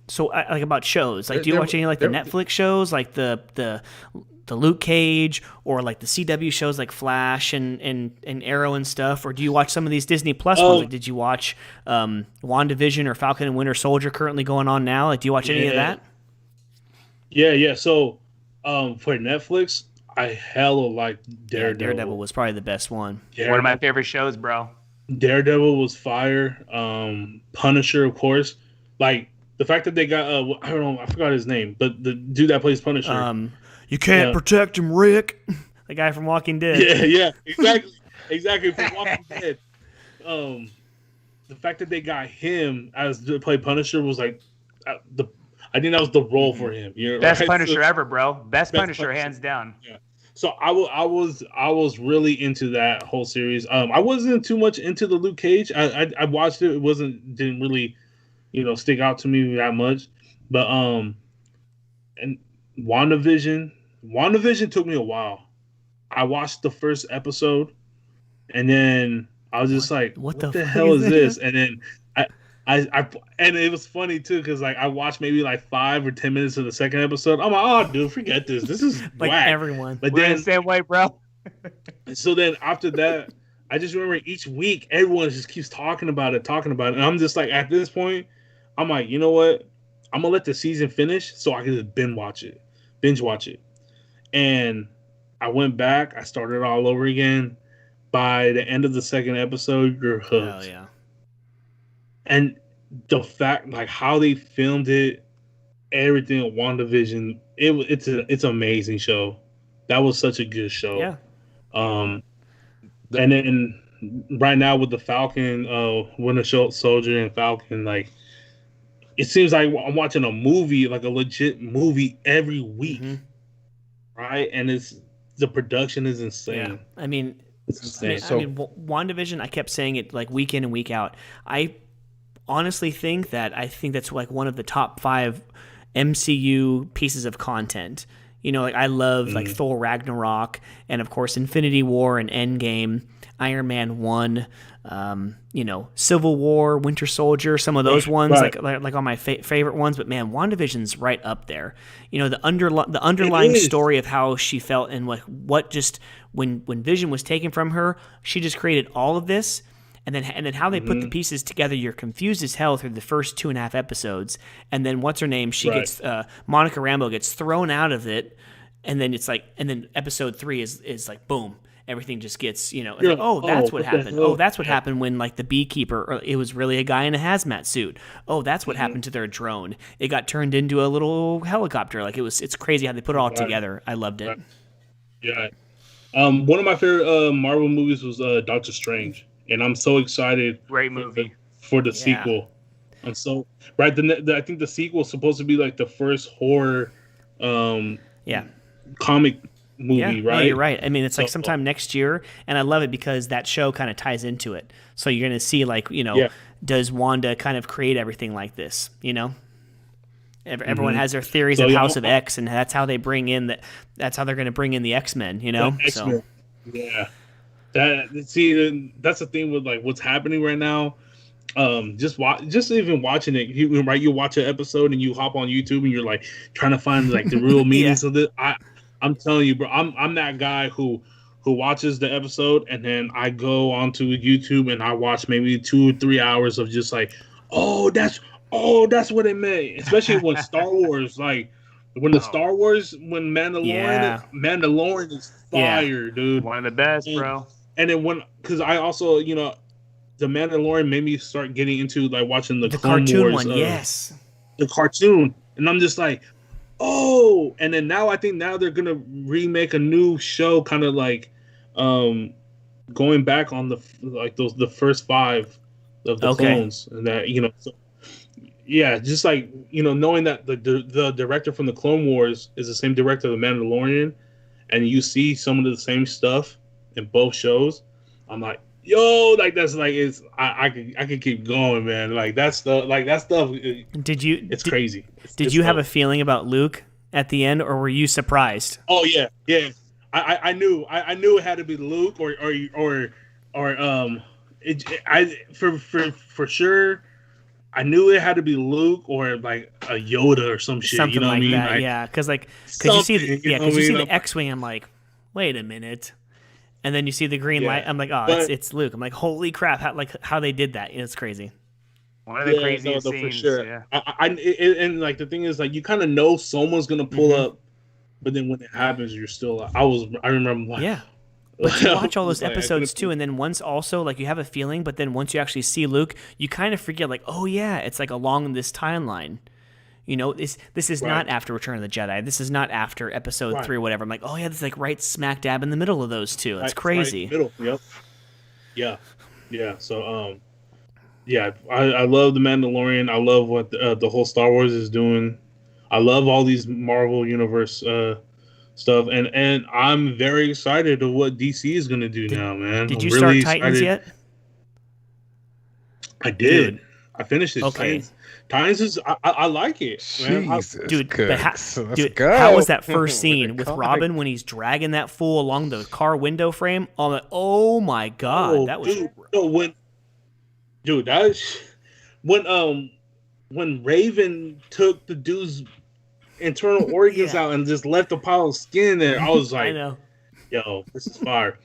So like about shows, like do you watch any like the Netflix shows, like the Luke Cage or like the CW shows like Flash and Arrow and stuff, or do you watch some of these Disney Plus ones? Like, did you watch Wanda Vision or Falcon and Winter Soldier currently going on now? Like, do you watch any of that? Yeah. So for Netflix, I hella like Daredevil. Yeah, Daredevil was probably the best one. One of my favorite shows, bro. Daredevil was fire. Punisher, of course. Like the fact that they got I don't know, I forgot his name, but the dude that plays Punisher. You can't protect him, Rick. The guy from Walking Dead. Yeah, exactly from Walking Dead. The fact that they got him as to play Punisher was like I think that was the role for him. You know, Best Punisher ever, bro. Best Punisher, hands down. Yeah. So I was really into that whole series. I wasn't too much into the Luke Cage. I watched it. It didn't really, stick out to me that much. But and WandaVision took me a while. I watched the first episode, and then I was just what the hell is this? And then I and it was funny too because like I watched maybe like 5 or 10 minutes of the second episode. I'm like, oh dude, forget this. This is like whack. Everyone. But We're then the same way, bro. So then after that, I just remember each week everyone just keeps talking about it, and I'm just like at this point, I'm like, you know what? I'm gonna let the season finish so I can just binge watch it. And I went back, I started all over again. By the end of the second episode, you're hooked. Oh yeah. And the fact, like how they filmed it, everything at WandaVision, it's an amazing show. That was such a good show. Yeah. And then right now with the Falcon, Winter Soldier and Falcon, like it seems like I'm watching a movie, like a legit movie every week, right? And the production is insane. Yeah. I mean, it's insane. WandaVision, I kept saying it like week in and week out. I honestly think that's like one of the top 5 MCU pieces of content. Like I love like Thor Ragnarok and of course Infinity War and Endgame, Iron Man 1, Civil War, Winter Soldier, some of those ones like all my favorite ones. But man, WandaVision's right up there. The underlying story of how she felt and what just when Vision was taken from her, she just created all of this. And then how they put the pieces together, you're confused as hell through the first 2.5 episodes. And then what's her name? She gets Monica Rambeau gets thrown out of it, and then it's like, and then episode 3 is like boom, everything just gets like, that's what happened. Oh, that's what happened when like the beekeeper, it was really a guy in a hazmat suit. Oh, that's what happened to their drone. It got turned into a little helicopter. Like it's crazy how they put it all together. I loved it. Yeah. One of my favorite Marvel movies was Doctor Strange. And I'm so excited. Great movie for the sequel. I'm so right. I think the sequel is supposed to be like the first horror, comic movie, right? No, you're right. I mean, it's like sometime next year, and I love it because that show kind of ties into it. So you're gonna see like does Wanda kind of create everything like this? Everyone has their theories of House of X, and that's how they bring in that's how they're gonna bring in the X-Men. X-Men. So yeah. That's the thing with like what's happening right now. Just even watching it, you watch an episode and you hop on YouTube and you're like trying to find like the real meanings of it. I'm telling you, bro, I'm that guy who watches the episode and then I go onto YouTube and I watch maybe 2 or 3 hours of just like, that's what it meant. Especially when Star Wars, like when Star Wars, when Mandalorian is fire, dude. One of the best, bro. And then because I also, the Mandalorian made me start getting into like watching the Clone cartoon Wars, one, yes, the cartoon, and I'm just like, and then now I think they're gonna remake a new show, kind of like, going back on the first 5 of the clones, and that yeah, just like knowing that the director from the Clone Wars is the same director of the Mandalorian, and you see some of the same stuff in both shows. I'm like, yo, like that's like I could keep going, man. Like that stuff, it's crazy. Did you have a feeling about Luke at the end, or were you surprised? Oh yeah, yeah. I knew it had to be Luke for sure. I knew it had to be Luke or like a Yoda or some shit. Something you know like what I mean? that, Like, yeah. Because you see the I'm X-wing, I'm like, wait a minute, and then you see the green Yeah. light, I'm like, oh, it's Luke. I'm like, holy crap, how they did that? It's crazy. One of the craziest no, scenes. for sure. Yeah. And like the thing is, like you kind of know someone's gonna pull up, but then when it happens, you're still. I remember like, Yeah. But you watch all I was those like, I episodes couldn't- too, and then once also like you have a feeling, but then once you actually see Luke, you kind of forget like, oh yeah, it's like along this timeline. This is not after Return of the Jedi. This is not after Episode 3 or whatever. I'm like, oh yeah, this is like right smack dab in the middle of those two. It's crazy. Right in the middle. Yep. Yeah. So yeah, I love the Mandalorian. I love what the whole Star Wars is doing. I love all these Marvel Universe stuff, and I'm very excited of what DC is gonna do now, man. Did I'm you really start Titans excited. yet? I did. Dude. I finished it. Okay. Titans is I like it, man. Jesus, Dude, Cooks. Let's dude, go. how was that first With scene with the Robin when he's dragging that fool along the car window frame? I'm like, oh my god, that was dude, no, when Raven took the dude's internal organs out and just left a pile of skin there, I was like, I know. yo, this is fire.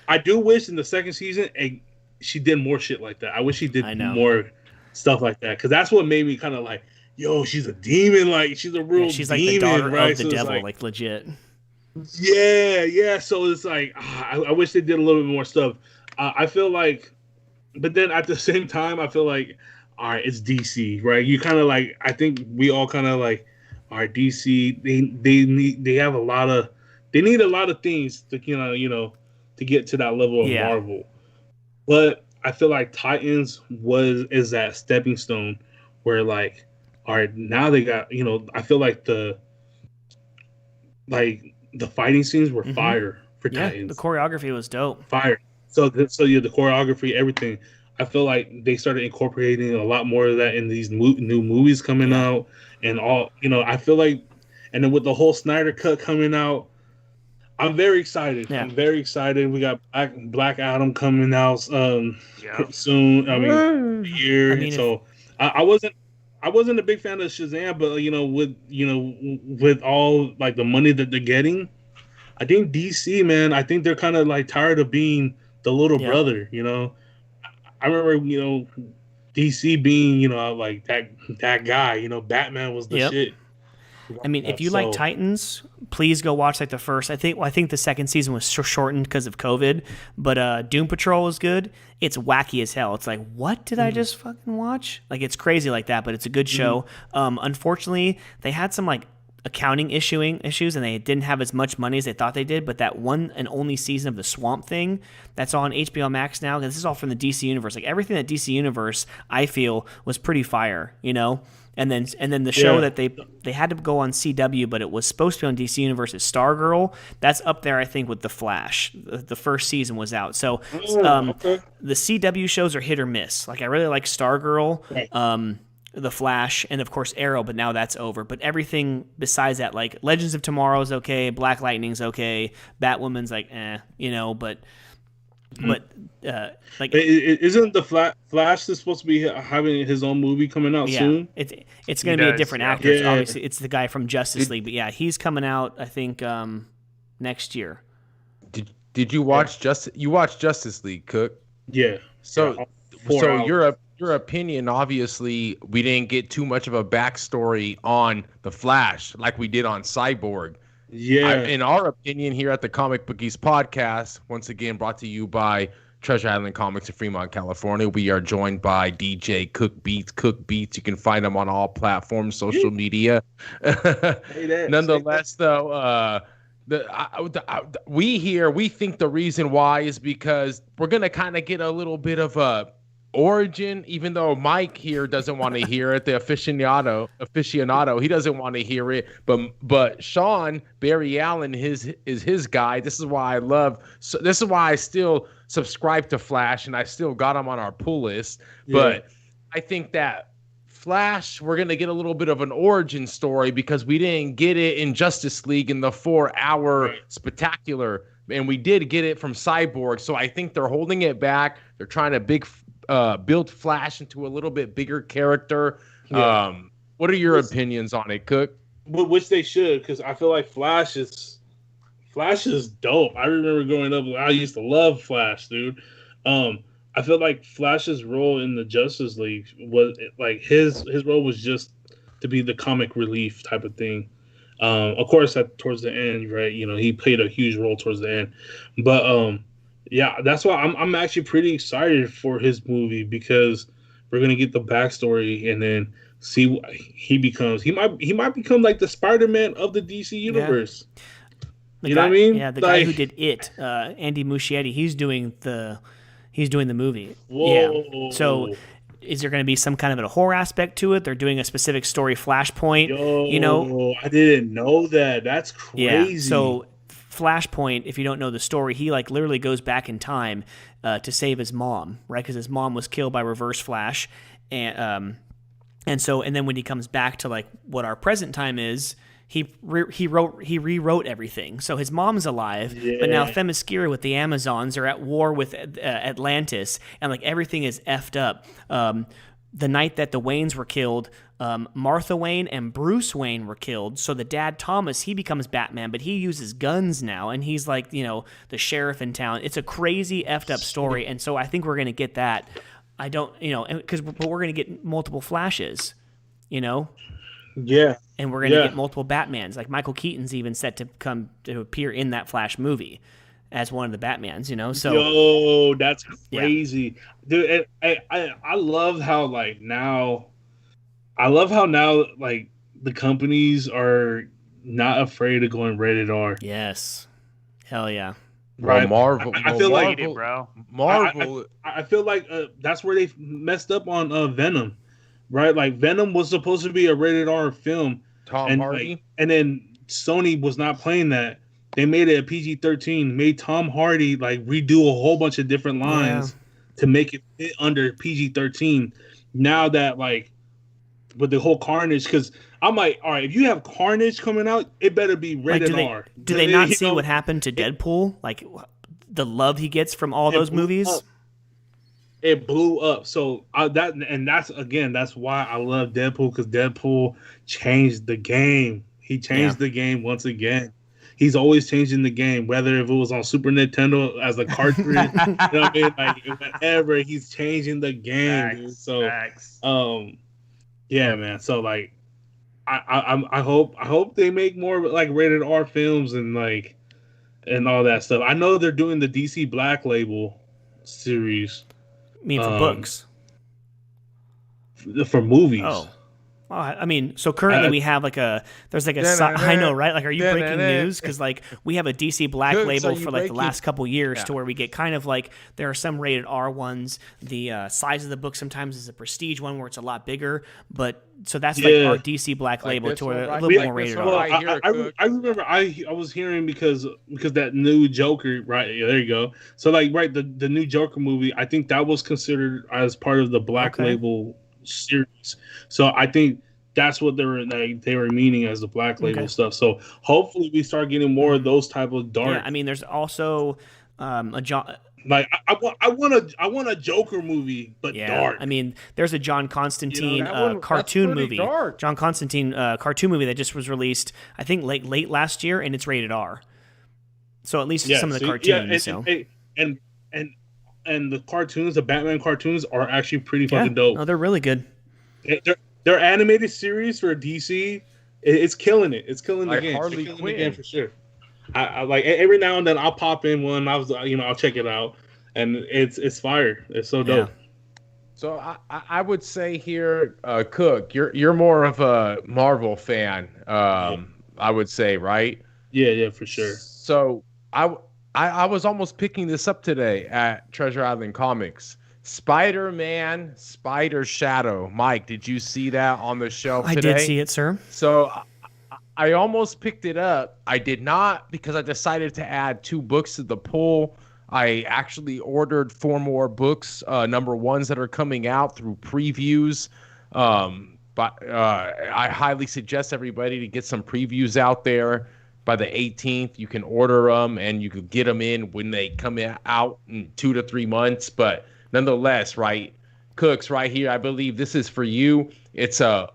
I do wish in the second season she did more shit like that. I wish she did more stuff like that, because that's what made me kind of like, yo, she's a demon, like she's a real She's like demon, the daughter right? of the So it's devil, like legit. yeah. So it's like I wish they did a little bit more stuff. I feel like, but then at the same time, I feel like, all right, it's DC, right? You kind of like, I think we all kind of like, all right, DC. They need a lot of things to to get to that level of Marvel. But I feel like Titans is that stepping stone where like, all right, now they got I feel like the fighting scenes were fire for Titans. The choreography was dope. Fire. So the choreography, everything. I feel like they started incorporating a lot more of that in these new movies coming out, and all. I feel like, and then with the whole Snyder cut coming out, I'm very excited. Yeah. I'm very excited. We got Black Adam coming out soon. I mean, year. So I wasn't a big fan of Shazam, but with all like the money that they're getting, I think DC, man, I think they're kind of like tired of being the little brother. I remember DC being like that guy. Batman was the shit. I mean, if you like Titans, please go watch like the first. I think the second season was shortened because of COVID, but Doom Patrol was good. It's wacky as hell. It's like, what did I just fucking watch? Like, it's crazy like that, but it's a good show. Unfortunately, they had some like accounting issues, and they didn't have as much money as they thought they did. But that one and only season of the Swamp Thing that's on HBO Max now, this is all from the DC universe. Like everything that DC universe, I feel, was pretty fire. And then the show that they had to go on CW, but it was supposed to be on DC Universe's Stargirl. That's up there, I think, with The Flash. The first season was out. So the CW shows are hit or miss. Like I really like Stargirl, The Flash, and of course Arrow, but now that's over. But everything besides that, like Legends of Tomorrow is okay, Black Lightning's okay, Batwoman's like like isn't the Flash is supposed to be having his own movie coming out soon? It's going to be a different actor. Yeah. Obviously, it's the guy from Justice League, but he's coming out I think next year. Did you watch Justice League, Cook? Yeah. So your opinion, obviously, we didn't get too much of a backstory on the Flash like we did on Cyborg. Yeah. In our opinion here at the Comic Bookies podcast, once again brought to you by Treasure Island Comics in Fremont, California. We are joined by DJ Cook Beats. Cook Beats, you can find him on all platforms, social media. Nonetheless, though, we think the reason why is because we're going to kind of get a little bit of a origin, even though Mike here doesn't want to hear it, the aficionado, he doesn't want to hear it. But Sean Barry Allen is his guy. This is why I still subscribe to Flash, and I still got him on our pull list. Yeah. But I think that Flash, we're gonna get a little bit of an origin story because we didn't get it in Justice League in the 4-hour spectacular, and we did get it from Cyborg. So I think they're holding it back. They're trying to build Flash into a little bit bigger character. Yeah. What are your opinions on it, Cook? Which they should, because I feel like Flash is dope. I remember growing up, I used to love Flash, dude. I feel like Flash's role in the Justice League was like his role was just to be the comic relief type of thing. Of course, towards the end, right? You know, he played a huge role towards the end, but yeah, that's why I'm actually pretty excited for his movie because we're gonna get the backstory and then see what he becomes. He might become like the Spider-Man of the DC universe. Yeah. Know what I mean? Yeah, the guy who did It, Andy Muschietti, he's doing the movie. Whoa. Yeah. So is there going to be some kind of a horror aspect to it? They're doing a specific story Flashpoint. I didn't know that. That's crazy. Yeah. So Flashpoint, if you don't know the story, he like literally goes back in time to save his mom, right? Because his mom was killed by Reverse Flash, and then when he comes back to like what our present time is, he rewrote everything. So his mom's alive, but now Themyscira with the Amazons are at war with Atlantis, and like everything is effed up. The night that the Waynes were killed, Martha Wayne and Bruce Wayne were killed. So the dad, Thomas, he becomes Batman, but he uses guns now, and he's like, the sheriff in town. It's a crazy effed up story, and so I think we're gonna get that. I don't, but we're gonna get multiple Flashes, Yeah. And we're gonna get multiple Batmans. Like Michael Keaton's even set to appear in that Flash movie as one of the Batmans, So that's crazy, dude. And I love how now like the companies are not afraid of going rated R. Yes, hell yeah. Right, Marvel. I feel like it, bro. Marvel. I feel like that's where they messed up on Venom, right? Like Venom was supposed to be a rated R film. Tom Hardy, and then Sony was not playing that. They made it a PG-13. Made Tom Hardy like redo a whole bunch of different lines to make it fit under PG-13. Now that like with the whole Carnage, because I'm like, all right, if you have Carnage coming out, it better be rated R. Do they not see what happened to Deadpool? Like the love he gets from all those movies. It blew up. So that's why I love Deadpool, because Deadpool changed the game. He changed the game once again. He's always changing the game, whether if it was on Super Nintendo as a cartridge, you know what I mean? Like whatever, he's changing the game. Dude. So, yeah, man. So like, I hope they make more like rated R films and all that stuff. I know they're doing the DC Black Label series. I mean, for books? For movies. Oh. Well, I mean, so currently we have I know, right? Like, are you breaking news? Because like we have a DC Black Label for like the last couple years to where we get kind of like there are some rated R ones. The size of the book sometimes is a prestige one where it's a lot bigger, but so that's like our DC Black Label to where a little more rated R. I remember I was hearing because that new Joker, right? Yeah, there you go. So like the new Joker movie, I think that was considered as part of the Black Label series. So I think that's what they were meaning as the Black Label stuff. So hopefully we start getting more of those type of dark. Yeah, I mean, there's also a John. Like I want a Joker movie, but dark. I mean, there's a John Constantine cartoon movie. Dark. John Constantine cartoon movie that just was released, I think late last year, and it's rated R. So at least some of the cartoons. And the cartoons, the Batman cartoons, are actually pretty fucking dope. No, they're really good. Their animated series for DC, it's killing it. It's killing the game. Harley Quinn. The game for sure. I like every now and then I'll pop in one. I'll check it out, and it's fire. It's so dope. Yeah. So I would say here, Cook, you're more of a Marvel fan. I would say, right? Yeah, for sure. So I was almost picking this up today at Treasure Island Comics Spider-Man, Spider Shadow. Mike, did you see that on the shelf today? I did see it, sir. So I almost picked it up. I did not because I decided to add 2 books to the pool. I actually ordered 4 more books, number ones that are coming out through previews. But I highly suggest everybody to get some previews out there by the 18th. You can order them and you can get them in when they come out in 2 to 3 months. But nonetheless, right, Cooks, right here, I believe this is for you. It's the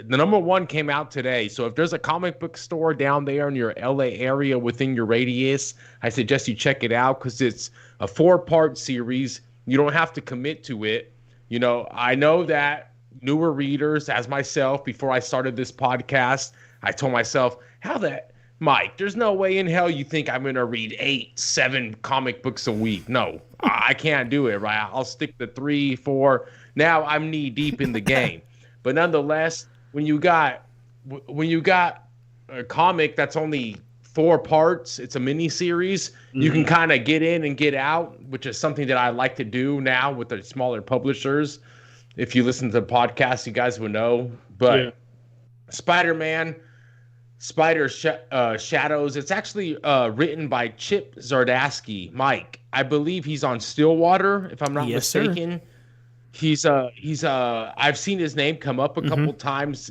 number 1 came out today. So if there's a comic book store down there in your LA area within your radius, I suggest you check it out because it's a 4-part series. You don't have to commit to it. You know, I know that newer readers, as myself, before I started this podcast, I told myself, Mike, there's no way in hell you think I'm going to read 8, 7 comic books a week. No, I can't do it, right? I'll stick to 3, 4. Now I'm knee deep in the game. But nonetheless, when you got a comic that's only 4 parts, it's a mini series, you can kind of get in and get out, which is something that I like to do now with the smaller publishers. If you listen to the podcast, you guys would know. But Spider-Man, Shadows, it's actually written by Chip Zdarsky. Mike, I believe he's on Stillwater, if I'm not mistaken. Sir. I've seen his name come up a couple times.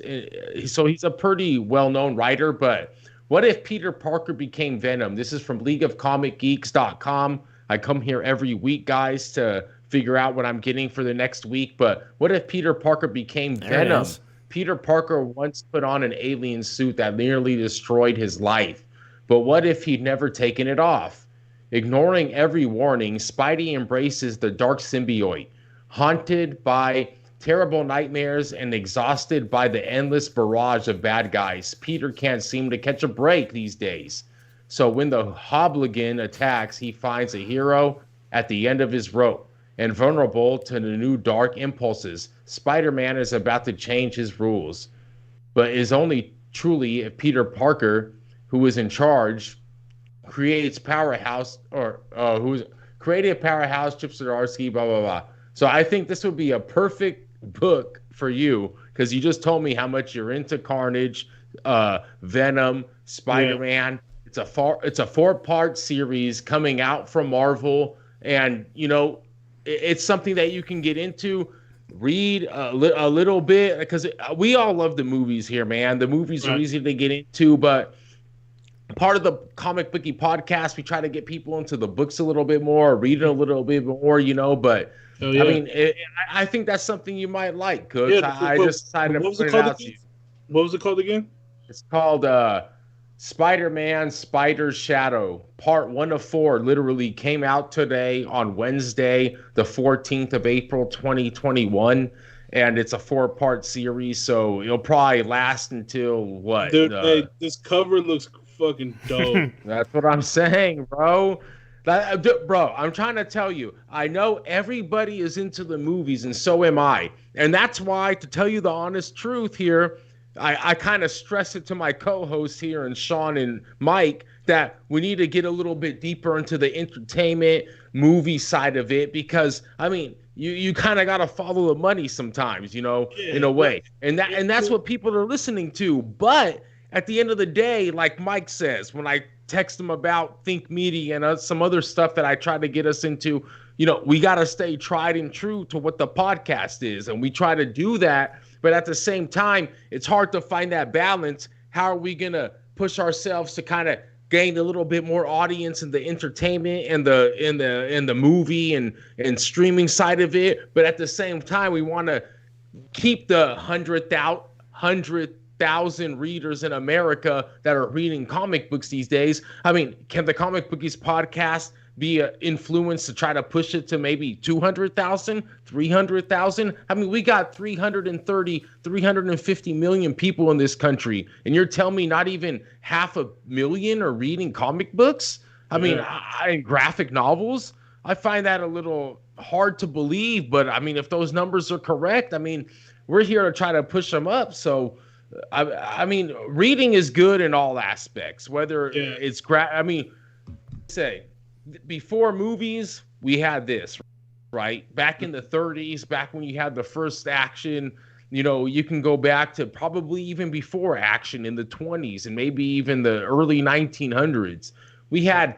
So he's a pretty well-known writer, but what if Peter Parker became Venom? This is from leagueofcomicgeeks.com. I come here every week, guys, to figure out what I'm getting for the next week. But what if Peter Parker became Venom? Peter Parker once put on an alien suit that nearly destroyed his life. But what if he'd never taken it off? Ignoring every warning, Spidey embraces the dark symbiote. Haunted by terrible nightmares and exhausted by the endless barrage of bad guys, Peter can't seem to catch a break these days. So when the Hobgoblin attacks, he finds a hero at the end of his rope. And vulnerable to the new dark impulses, Spider-Man is about to change his rules. But is only truly if Peter Parker, who is in charge, creates powerhouse, or who's created powerhouse, Chip Zdarsky, blah, blah, blah. So I think this would be a perfect book for you because you just told me how much you're into Carnage, Venom, Spider-Man. It's a 4-part series coming out from Marvel. And, you know, it's something that you can get into, read a little bit, because we all love the movies here, man. The movies are easy to get into, but part of the Comic Bookie podcast, we try to get people into the books a little bit more, reading a little bit more, you know, but I mean, I think that's something you might like, Cooks. I just decided to put it out to you. What was it called again? It's called Spider-Man, Spider Shadow. Part 1 of 4 literally came out today on Wednesday, the 14th of April, 2021. And it's a 4-part series, so it'll probably last until what? Dude, hey, this cover looks fucking dope. That's what I'm saying, bro. Bro, I'm trying to tell you, I know everybody is into the movies, and so am I. And that's why, to tell you the honest truth here, I kind of stress it to my co-hosts here, and Sean and Mike, that we need to get a little bit deeper into the entertainment movie side of it, because, I mean, you kind of got to follow the money sometimes, you know, in a way. And that's what people are listening to. But at the end of the day, like Mike says, when I text him about Think Media and some other stuff that I try to get us into, you know, we got to stay tried and true to what the podcast is. And we try to do that. But at the same time, it's hard to find that balance. How are we going to push ourselves to kind of gain a little bit more audience in the entertainment and the movie and streaming side of it? But at the same time, we want to keep the 100,000 readers in America that are reading comic books these days. I mean, can the Comic Bookies podcast be an influence to try to push it to maybe 200,000, 300,000? I mean, we got 350 million people in this country, and you're telling me not even 500,000 are reading comic books? I mean, graphic novels? I find that a little hard to believe, but I mean, if those numbers are correct, I mean, we're here to try to push them up. So, I mean, reading is good in all aspects, whether it's before movies, we had this. right? Back in the 30s, back when you had the first action, you can go back to probably even before action in the 20s and maybe even the early 1900s. We had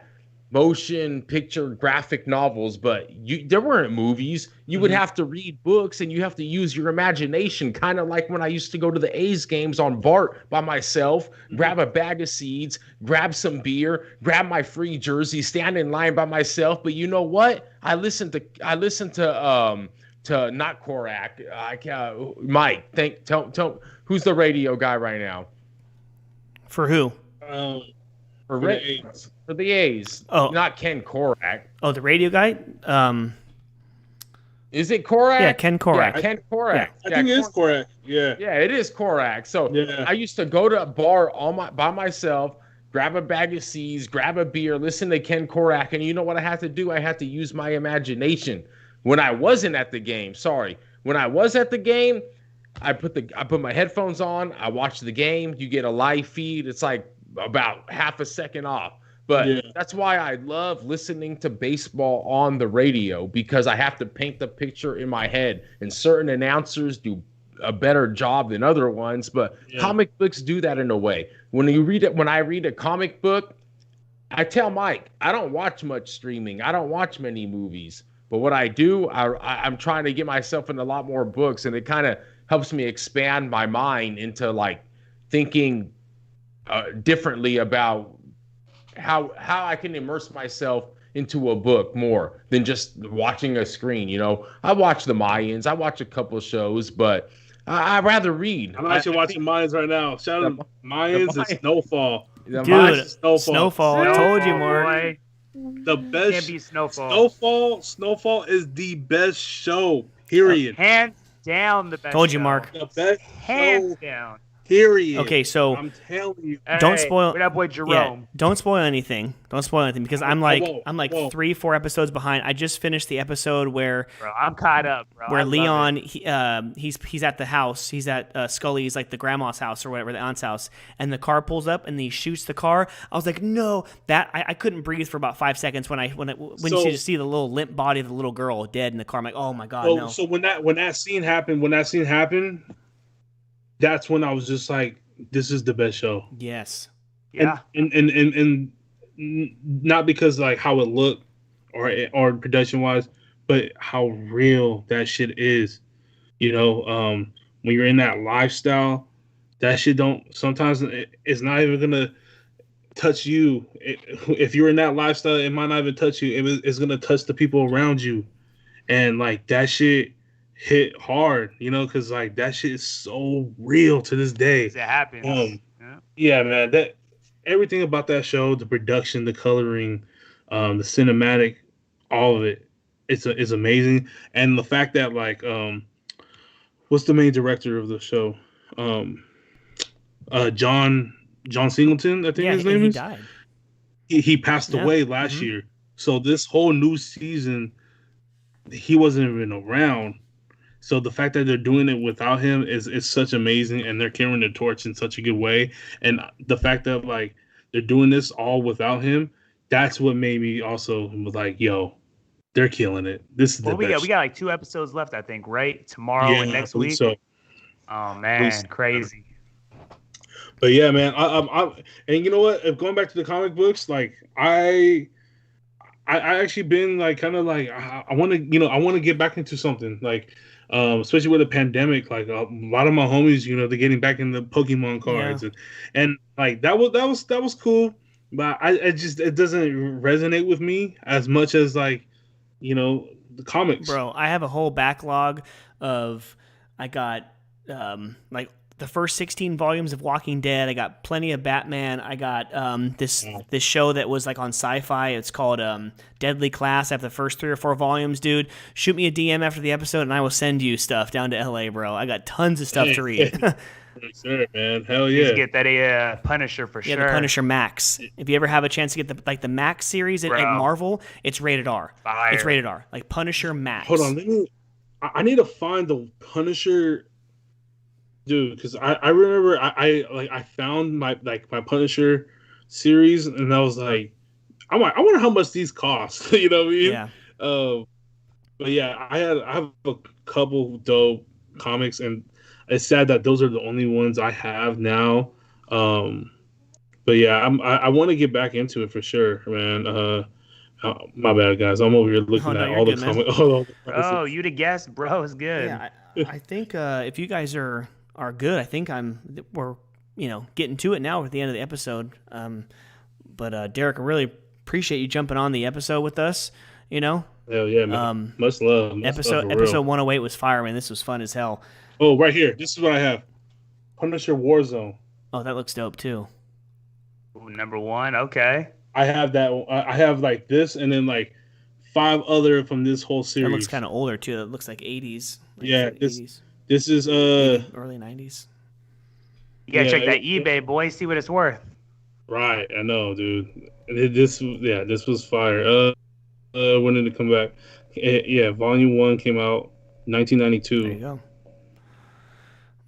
motion picture graphic novels, but there weren't movies. You would have to read books and you have to use your imagination, kind of like when I used to go to the A's games on BART by myself, grab a bag of seeds, grab some beer, grab my free jersey, stand in line by myself. But you know what? I listened to not Korak. Mike, tell who's the radio guy right now? For who? For the A's. Oh, not Ken Korak. Oh, the radio guy. Is it Korak? Yeah, Ken Korak. Yeah, Ken Korak. I think it is Korak. Yeah. Yeah, it is Korak. So I used to go to a bar by myself, grab a bag of seeds, grab a beer, listen to Ken Korak, and you know what I had to do? I had to use my imagination. When I wasn't at the game, when I was at the game, I put my headphones on, I watched the game. You get a live feed. It's like about half a second off. But that's why I love listening to baseball on the radio, because I have to paint the picture in my head. And certain announcers do a better job than other ones, but comic books do that in a way. When I read a comic book, I tell Mike, I don't watch much streaming. I don't watch many movies. But what I do, I'm trying to get myself in a lot more books, and it kind of helps me expand my mind into like thinking differently about how I can immerse myself into a book more than just watching a screen. I watch the Mayans, I watch a couple of shows, but I'd rather read. I'm actually watching Mayans right now. Shout out to Mayans and Snowfall. Dude, Snowfall. I told you, Mark. The best. Can't be Snowfall. Snowfall is the best show. Period. Hands down, the best. Told you, show. Mark. The best. Hands down. Period. Okay, so I'm telling you, don't spoil. What up with Jerome? Yeah, don't spoil anything. Don't spoil anything, because I'm like 3-4 episodes behind. I just finished the episode where bro, I'm caught up, bro. Where Leon he's at the house. He's at Scully's, like the grandma's house or whatever, the aunt's house, and the car pulls up and he shoots the car. I was like, no, that I couldn't breathe for about 5 seconds when you just see the little limp body of the little girl dead in the car. I'm like, oh my god, no. So when that scene happened, that's when I was just like, this is the best show. Yes. Yeah. And not because like how it looked or production wise, but how real that shit is. When you're in that lifestyle, that shit sometimes it's not even gonna touch you. If you're in that lifestyle, it might not even touch you. It's gonna touch the people around you. And like that shit hit hard, because like that shit is so real to this day. It happens. Yeah, man. That everything about that show, the production, the coloring, the cinematic, all of it, is amazing. And the fact that like, what's the main director of the show? John Singleton, I think his name is. Died. He passed away last year. So this whole new season, he wasn't even around. So the fact that they're doing it without him is such amazing, and they're carrying the torch in such a good way. And the fact that like they're doing this all without him, that's what made me also like, yo, they're killing it. This is the best. We got like 2 episodes left, I think, right? Tomorrow and next week. So. Oh man, crazy. But yeah, man, I and you know what? If going back to the comic books, like I actually been like kind of like I want to get back into something like. Especially with the pandemic, like a lot of my homies, they're getting back in the Pokemon cards, and like that was cool, but it doesn't resonate with me as much as like, the comics. Bro, I have a whole backlog of I got like the first 16 volumes of Walking Dead. I got plenty of Batman. I got this show that was like on Sci-Fi. It's called Deadly Class. I have the first 3 or 4 volumes, dude. Shoot me a DM after the episode, and I will send you stuff down to LA, bro. I got tons of stuff to read. Sure, man. Hell yeah. You get that Punisher for sure. Yeah, the Punisher Max. If you ever have a chance to get the Max series at Marvel, it's rated R. Fire. It's rated R. Like Punisher Max. Hold on, I need to find the Punisher. Dude, because I remember I found my Punisher series, and I was like, I wonder how much these cost. You know what I mean? Yeah. But yeah, I have a couple dope comics, and it's sad that those are the only ones I have now. Um, but yeah, I want to get back into it for sure, man. My bad, guys. I'm over here Oh looking no, at you're all the good, man. comic, all the Bro, prices. you the guest, bro. It's good. Yeah, I think if you guys are good, I think we're getting to it now at the end of the episode. But Derek, I really appreciate you jumping on the episode with us. You know, Hell yeah, man. Much love for episode real. 108 was fire, man. This was fun as hell. Oh, right here. This is what I have. Punisher Warzone. Oh, that looks dope too. Ooh, number one. Okay. I have that. I have like this, and then like 5 other from this whole That series. looks kind of older too. It looks like 80s. Like Yeah, like this 80s, this is maybe early 90s. You gotta Yeah, check that eBay, boy. See what it's worth. right. I know, dude. This was fire. When did it come back? Yeah, Volume 1 came out There you 1992. go.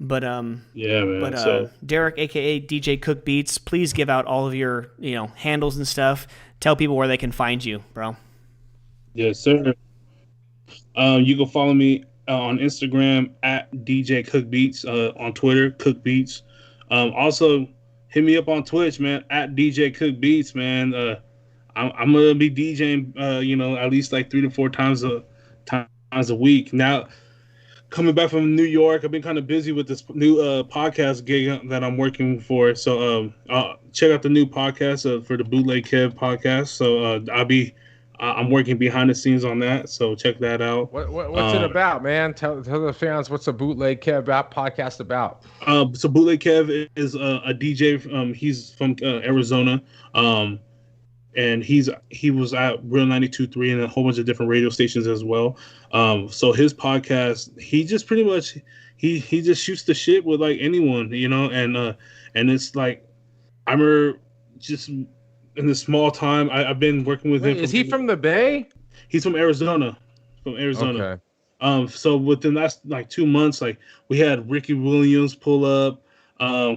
But Yeah, man. But So Derek, aka DJ Cook Beats, please give out all of your handles and stuff. Tell people where they can find you, bro. yes, sir. You can follow me on Instagram at DJ Cook Beats. On Twitter, Cook Beats. Also, hit me up on Twitch, man, at DJ Cook Beats, man. I'm gonna be DJing, at least like 3 to 4 times a week. Now, coming back from New York, I've been kind of busy with this new podcast gig that I'm working for. So check out the new podcast for the Bootleg Kev podcast. So I'm working behind the scenes on that. So check that out. What's it about, man? Tell the fans what's a Bootleg Kev podcast about. So Bootleg Kev is a DJ. He's from Arizona. And he was at Real 92.3 and a whole bunch of different radio stations as well. So his podcast, he just pretty much he just shoots the shit with like anyone, and it's like I remember just in the small time I've been working with him. Is he from the Bay? He's from Arizona. Okay. So within the last like 2 months, like we had Ricky Williams pull up,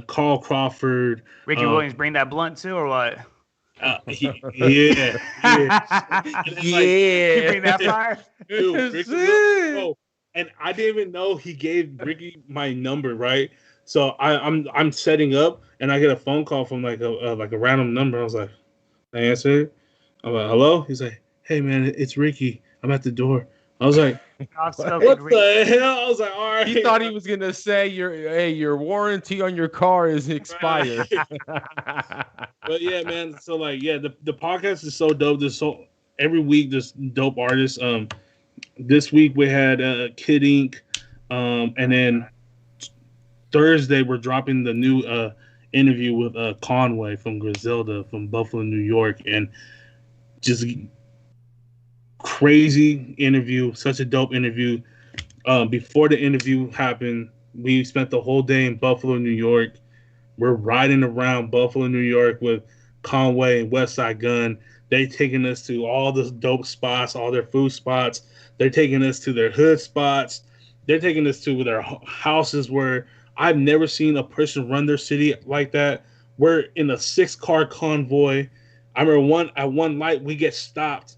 Carl Crawford. Ricky Williams bring that blunt too, or what? Yeah. You bring that fire? Dude, Ricky, and I didn't even know he gave Ricky my number, right? So I'm setting up, and I get a phone call from like a random number. I was like, I answer it. I'm like, hello? He's like, hey man, it's Ricky. I'm at the door. I was like, what the hell? I was like, all right. He thought he was gonna say your warranty on your car is expired. But yeah, man. So like, yeah, the podcast is so dope. Every week there's dope artists. This week we had Kid Ink, and then Thursday we're dropping the new interview with Conway from Griselda from Buffalo, New York, and just crazy interview, such a dope interview. Before the interview happened, we spent the whole day in Buffalo, New York. We're riding around Buffalo, New York with Conway and Westside Gun. They taking us to all the dope spots, all their food spots. They're taking us to their hood spots. They're taking us to their houses where I've never seen a person run their city like that. We're in a 6-car convoy. I remember at one light we get stopped.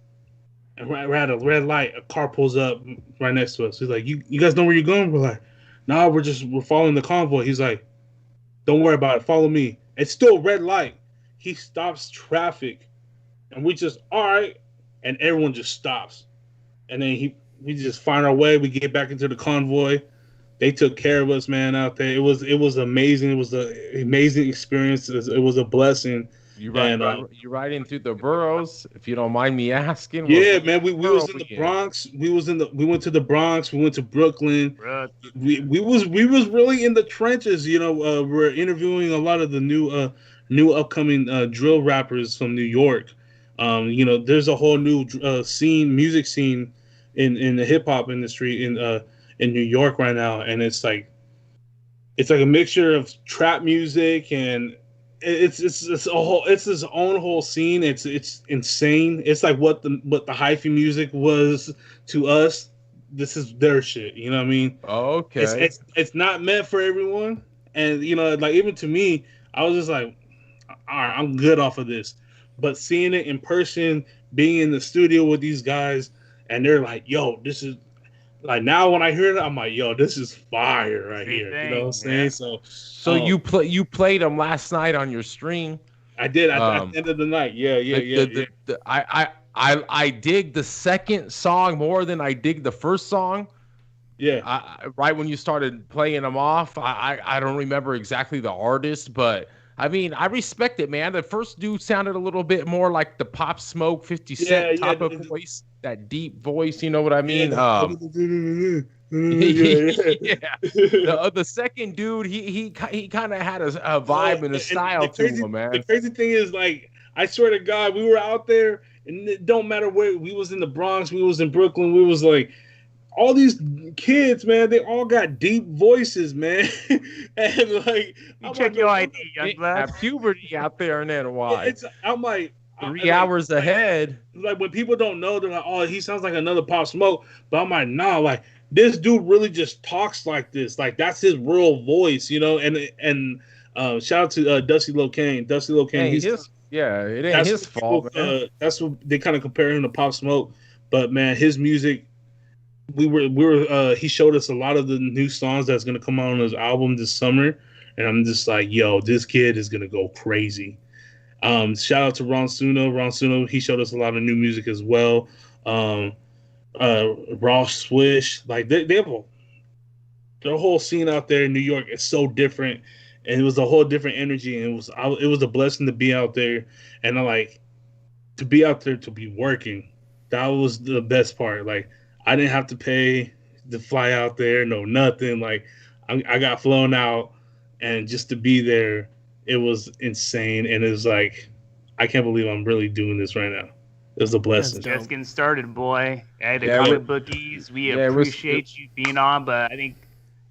And we're at a red light. A car pulls up right next to us. He's like, "You guys know where you're going?" We're like, "Nah, we're following the convoy." He's like, "Don't worry about it. Follow me." It's still red light. He stops traffic, and we just all right, and everyone just stops, and then we just find our way. We get back into the convoy. They took care of us, man, out there. It was amazing. It was an amazing experience. It was a blessing. You riding through the boroughs, if you don't mind me asking. Yeah, man. We was in the Bronx. We went to the Bronx. We went to Brooklyn. We was really in the trenches. We're interviewing a lot of the new upcoming drill rappers from New York. There's a whole new music scene in the hip hop industry in New York right now, and it's like a mixture of trap music and it's its own whole scene. It's insane. It's like what the hyphy music was to us. This is their shit. You know what I mean? Okay. It's not meant for everyone, and like even to me, I was just like, all right, I'm good off of this. But seeing it in person, being in the studio with these guys, and they're like, "Yo, this is." Like now, when I hear it, I'm like, "Yo, this is fire right Same here." You thing, know what I'm saying? yeah. So you played them last night on your stream. I did at the end of the night. Yeah. I dig the second song more than I dig the first song. Yeah. Right when you started playing them off, I don't remember exactly the artist, but I mean, I respect it, man. The first dude sounded a little bit more like the Pop Smoke 50 Cent type of voice, that deep voice, you know what I mean? Yeah. The second dude, he kind of had a vibe and a style to him, man. The crazy thing is, like, I swear to God, we were out there, and it don't matter where we was in the Bronx, we was in Brooklyn, we was like, all these kids, man, they all got deep voices, man. And like, you check your ID, young blood. Have puberty out there in that why. I'm like 3 hours ahead. Like when people don't know, they're like, "Oh, he sounds like another Pop Smoke." But I'm like, nah, like this dude really just talks like this. Like that's his real voice, you know. And shout out to Dusty Lil Kane. Dusty Lil Kane. It ain't his fault. That's what they kind of compare him to Pop Smoke. But man, his music. We were he showed us a lot of the new songs that's gonna come out on his album this summer, and I'm just like, yo, this kid is gonna go crazy. Shout out to Ron Suno, he showed us a lot of new music as well. Raw Swish, like they have their whole scene out there in New York is so different, and it was a whole different energy, and it was a blessing to be out there, and I like to be out there to be working. That was the best part. Like I didn't have to pay to fly out there, no nothing. Like I got flown out, and just to be there, it was insane. And it was like, I can't believe I'm really doing this right now. It was a blessing. Just getting started, boy. Hey, the comic bookies, we appreciate you being on, but I think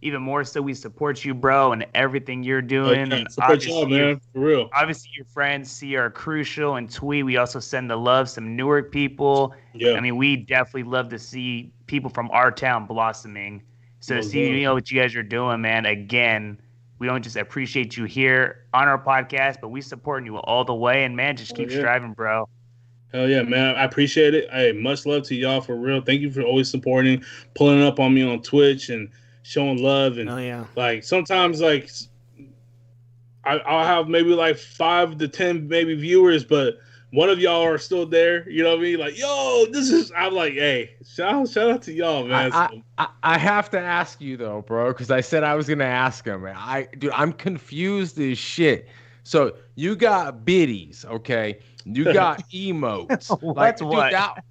even more so, we support you, bro, and everything you're doing. And support y'all, man, for real. Obviously, your friends see are crucial, and Twee, we also send the love, some Newark people. Yeah. I mean, we definitely love to see people from our town blossoming. So to see, what you guys are doing, man, again, we don't just appreciate you here on our podcast, but we supporting you all the way. And, man, just keep striving, bro. Hell yeah, man. I appreciate it. Hey, much love to y'all, for real. Thank you for always supporting, pulling up on me on Twitch and showing love. And like sometimes like I'll have maybe like 5 to 10 maybe viewers, but one of y'all are still there. You know what I mean? Like, yo, I'm like, hey, shout out to y'all, man. I have to ask you though, bro, because I said I was gonna ask him. I'm confused as shit. So you got biddies, okay? You got emotes.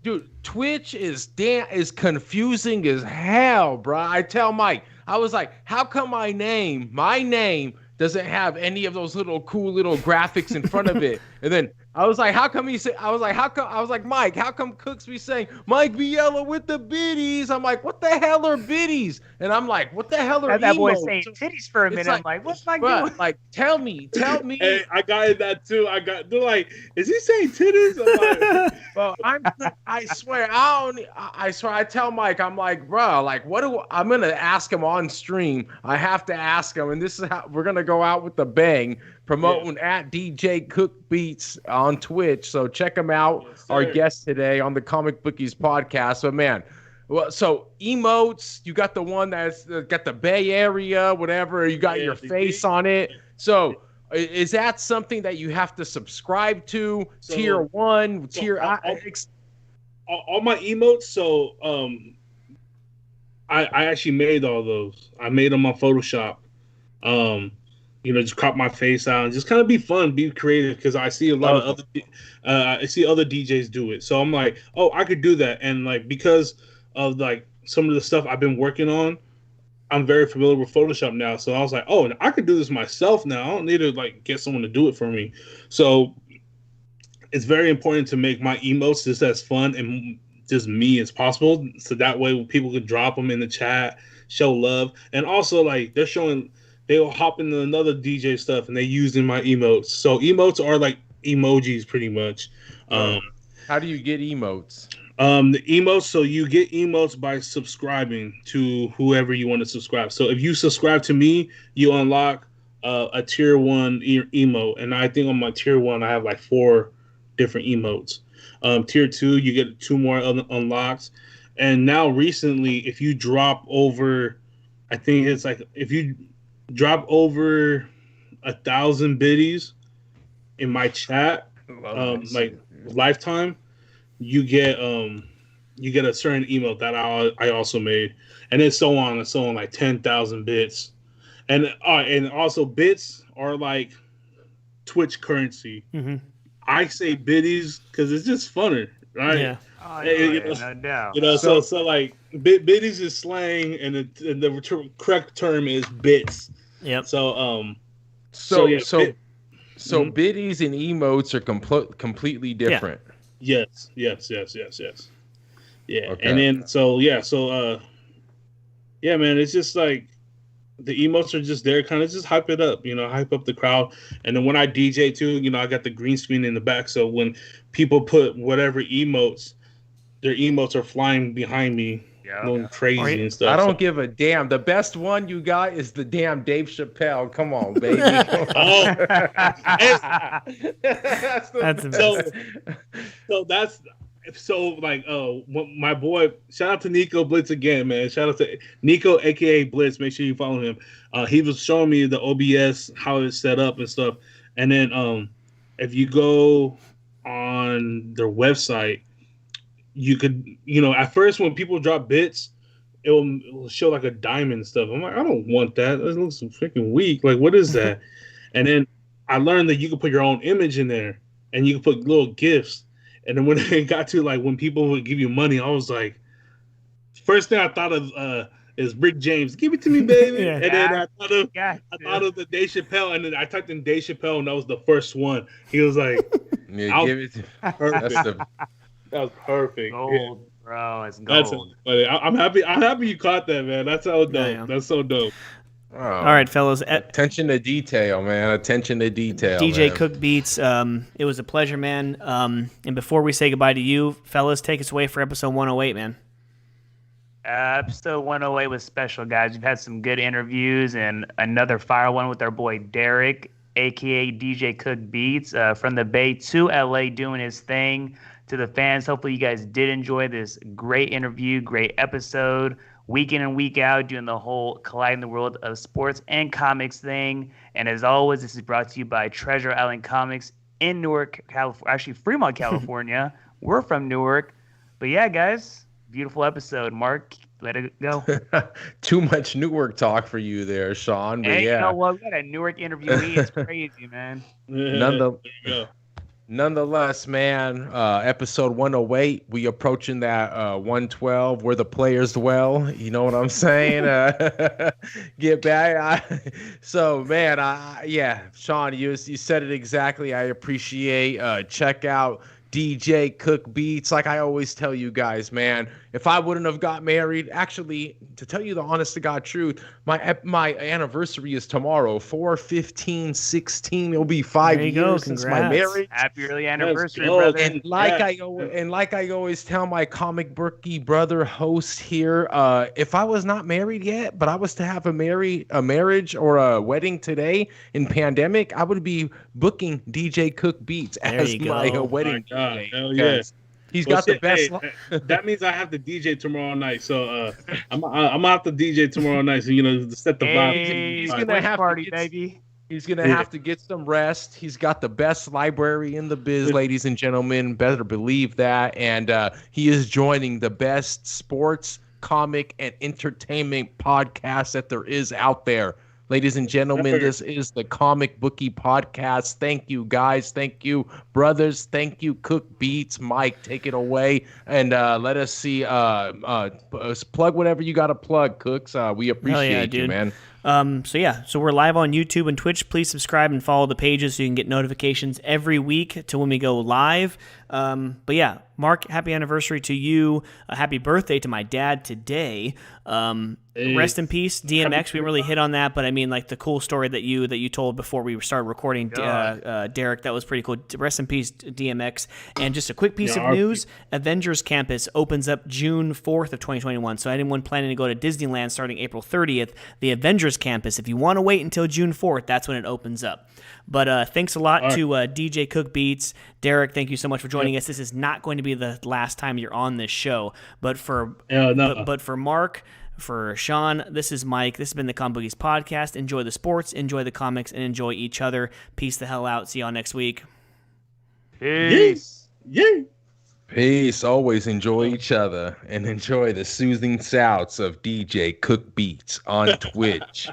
Dude, Twitch is confusing as hell, bro. I tell Mike, I was like, how come my name doesn't have any of those little cool little graphics in front of it? And then I was like, Mike, how come Cooks be saying Mike Biella with the biddies? I'm like, what the hell are biddies? And I'm like, what the hell are emotes? That boy saying titties for a minute. I'm like, what's Mike doing? Like, tell me. Hey, I got that too. They're like, is he saying titties? I'm like, well, I swear, I tell Mike, I'm like, bro, like, I'm gonna ask him on stream. I have to ask him, and this is how we're gonna go out with the bang. Promoting at DJ Cook Beats on Twitch. So check him out. Yes, our guest today on the Comic Bookies podcast. But man, well, so emotes, you got the one that's got the Bay Area, whatever. You got your face on it. So is that something that you have to subscribe to? So, tier 1, tier all my emotes. So I actually made all those. I made them on Photoshop. Just crop my face out and just kind of be fun, be creative, because I see a lot of other DJs do it. So I'm like, oh, I could do that. And like, because of like some of the stuff I've been working on, I'm very familiar with Photoshop now. So I was like, oh, I could do this myself now. I don't need to like get someone to do it for me. So it's very important to make my emotes just as fun and just me as possible. So that way people could drop them in the chat, show love. And also like they'll hop into another DJ stuff and they using my emotes. So emotes are like emojis pretty much. How do you get emotes? The emotes, so you get emotes by subscribing to whoever you want to subscribe. So if you subscribe to me, you unlock a tier 1 emote. And I think on my tier 1, I have like 4 different emotes. Tier 2, you get 2 more unlocks. And now recently, if you drop over, I think it's like if you drop over 1,000 biddies in my chat, like lifetime, you get a certain emote that I also made, and it's so on and so on, like 10,000 bits, and also bits are like Twitch currency. Mm-hmm. I say biddies because it's just funner, right? Yeah. Oh, no doubt. So like biddies is slang, and the correct term is bits. Yep. So biddies and emotes are completely different. Yes. Yeah. Okay. And then yeah, man, it's just like the emotes are just there, kind of just hype it up, hype up the crowd. And then when I DJ too, I got the green screen in the back, so when people put whatever emotes, their emotes are flying behind me, going crazy and stuff. I don't give a damn. The best one you got is the damn Dave Chappelle. Come on, baby. My boy, shout out to Nico Blitz again, man. Shout out to Nico, aka Blitz. Make sure you follow him. He was showing me the OBS, how it's set up and stuff. And then if you go on their website, you could, at first when people drop bits, it will show like a diamond and stuff. I'm like, I don't want that. That looks freaking weak. Like, what is that? And then I learned that you can put your own image in there, and you can put little gifts. And then when it got to like when people would give you money, I was like, first thing I thought of is Rick James, give it to me, baby. And then I thought of the Dave Chappelle, and then I typed in Dave Chappelle, and that was the first one. He was like, give it to perfect. That was perfect. Gold, bro. It's gold. I'm happy you caught that, man. That's so dope. Yeah. That's so dope. Oh, all right, fellas. Attention to detail, man. Attention to detail. DJ man. Cook Beats. It was a pleasure, man. And before we say goodbye to you, fellas, take us away for episode 108, man. Episode 108 was special, guys. We've had some good interviews and another fire one with our boy Derek, a.k.a. DJ Cook Beats, from the Bay to L.A. doing his thing. To the fans, hopefully you guys did enjoy this great interview, great episode, week in and week out, doing the whole colliding the world of sports and comics thing. And as always, this is brought to you by Treasure Island Comics in Newark, California. Actually, Fremont, California. We're from Newark. But yeah, guys, beautiful episode. Mark, let it go. Too much Newark talk for you there, Sean. But hey, yeah. You know what? We got a Newark interviewee. It's crazy, man. Nonetheless, man, episode 108, we approaching that 112 where the players dwell. You know what I'm saying? Get back. So, man, Sean, you said it exactly. I appreciate. Check out DJ Cook Beats. Like I always tell you guys, man, if I wouldn't have got married, actually, to tell you the honest to God truth, my anniversary is tomorrow, 4/15/16. It'll be 5 years since my marriage. Happy early anniversary, brother. And like I always tell my comic bookie brother host here, if I was not married yet, but I was to have a marriage or a wedding today in pandemic, I would be booking DJ Cook Beats as my wedding DJ. Hell yeah. He's got the best. That means I have to DJ tomorrow night. So I'm gonna have to DJ tomorrow night. So to set the vibe. He's gonna have party, baby. He's gonna have to get some rest. He's got the best library in the biz, ladies and gentlemen. Better believe that. And he is joining the best sports, comic, and entertainment podcast that there is out there. Ladies and gentlemen, this is the Comic Bookie Podcast. Thank you, guys. Thank you, brothers. Thank you, Cook Beats. Mike, take it away. And let us see. Plug whatever you got to plug, Cooks. We appreciate you, man. So we're live on YouTube and Twitch. Please subscribe and follow the pages so you can get notifications every week to when we go live. But yeah, Mark, happy anniversary to you. Happy birthday to my dad today. Rest in peace, DMX. We didn't really hit on that, but I mean, like the cool story that you told before we started recording, Derek, that was pretty cool. Rest in peace, DMX. And just a quick piece of news: Avengers Campus opens up June 4th of 2021. So anyone planning to go to Disneyland starting April 30th, the Avengers Caesars campus. If you want to wait until June 4th, that's when it opens up. But thanks a lot to DJ Cook Beats. Derek, thank you so much for joining us. This is not going to be the last time you're on this show. But for Mark, for Sean, this is Mike. This has been the Comic Bookies Podcast. Enjoy the sports, enjoy the comics, and enjoy each other. Peace the hell out. See y'all next week. Peace. Yeah. Peace. Always enjoy each other and enjoy the soothing sounds of DJ Cook Beats on Twitch.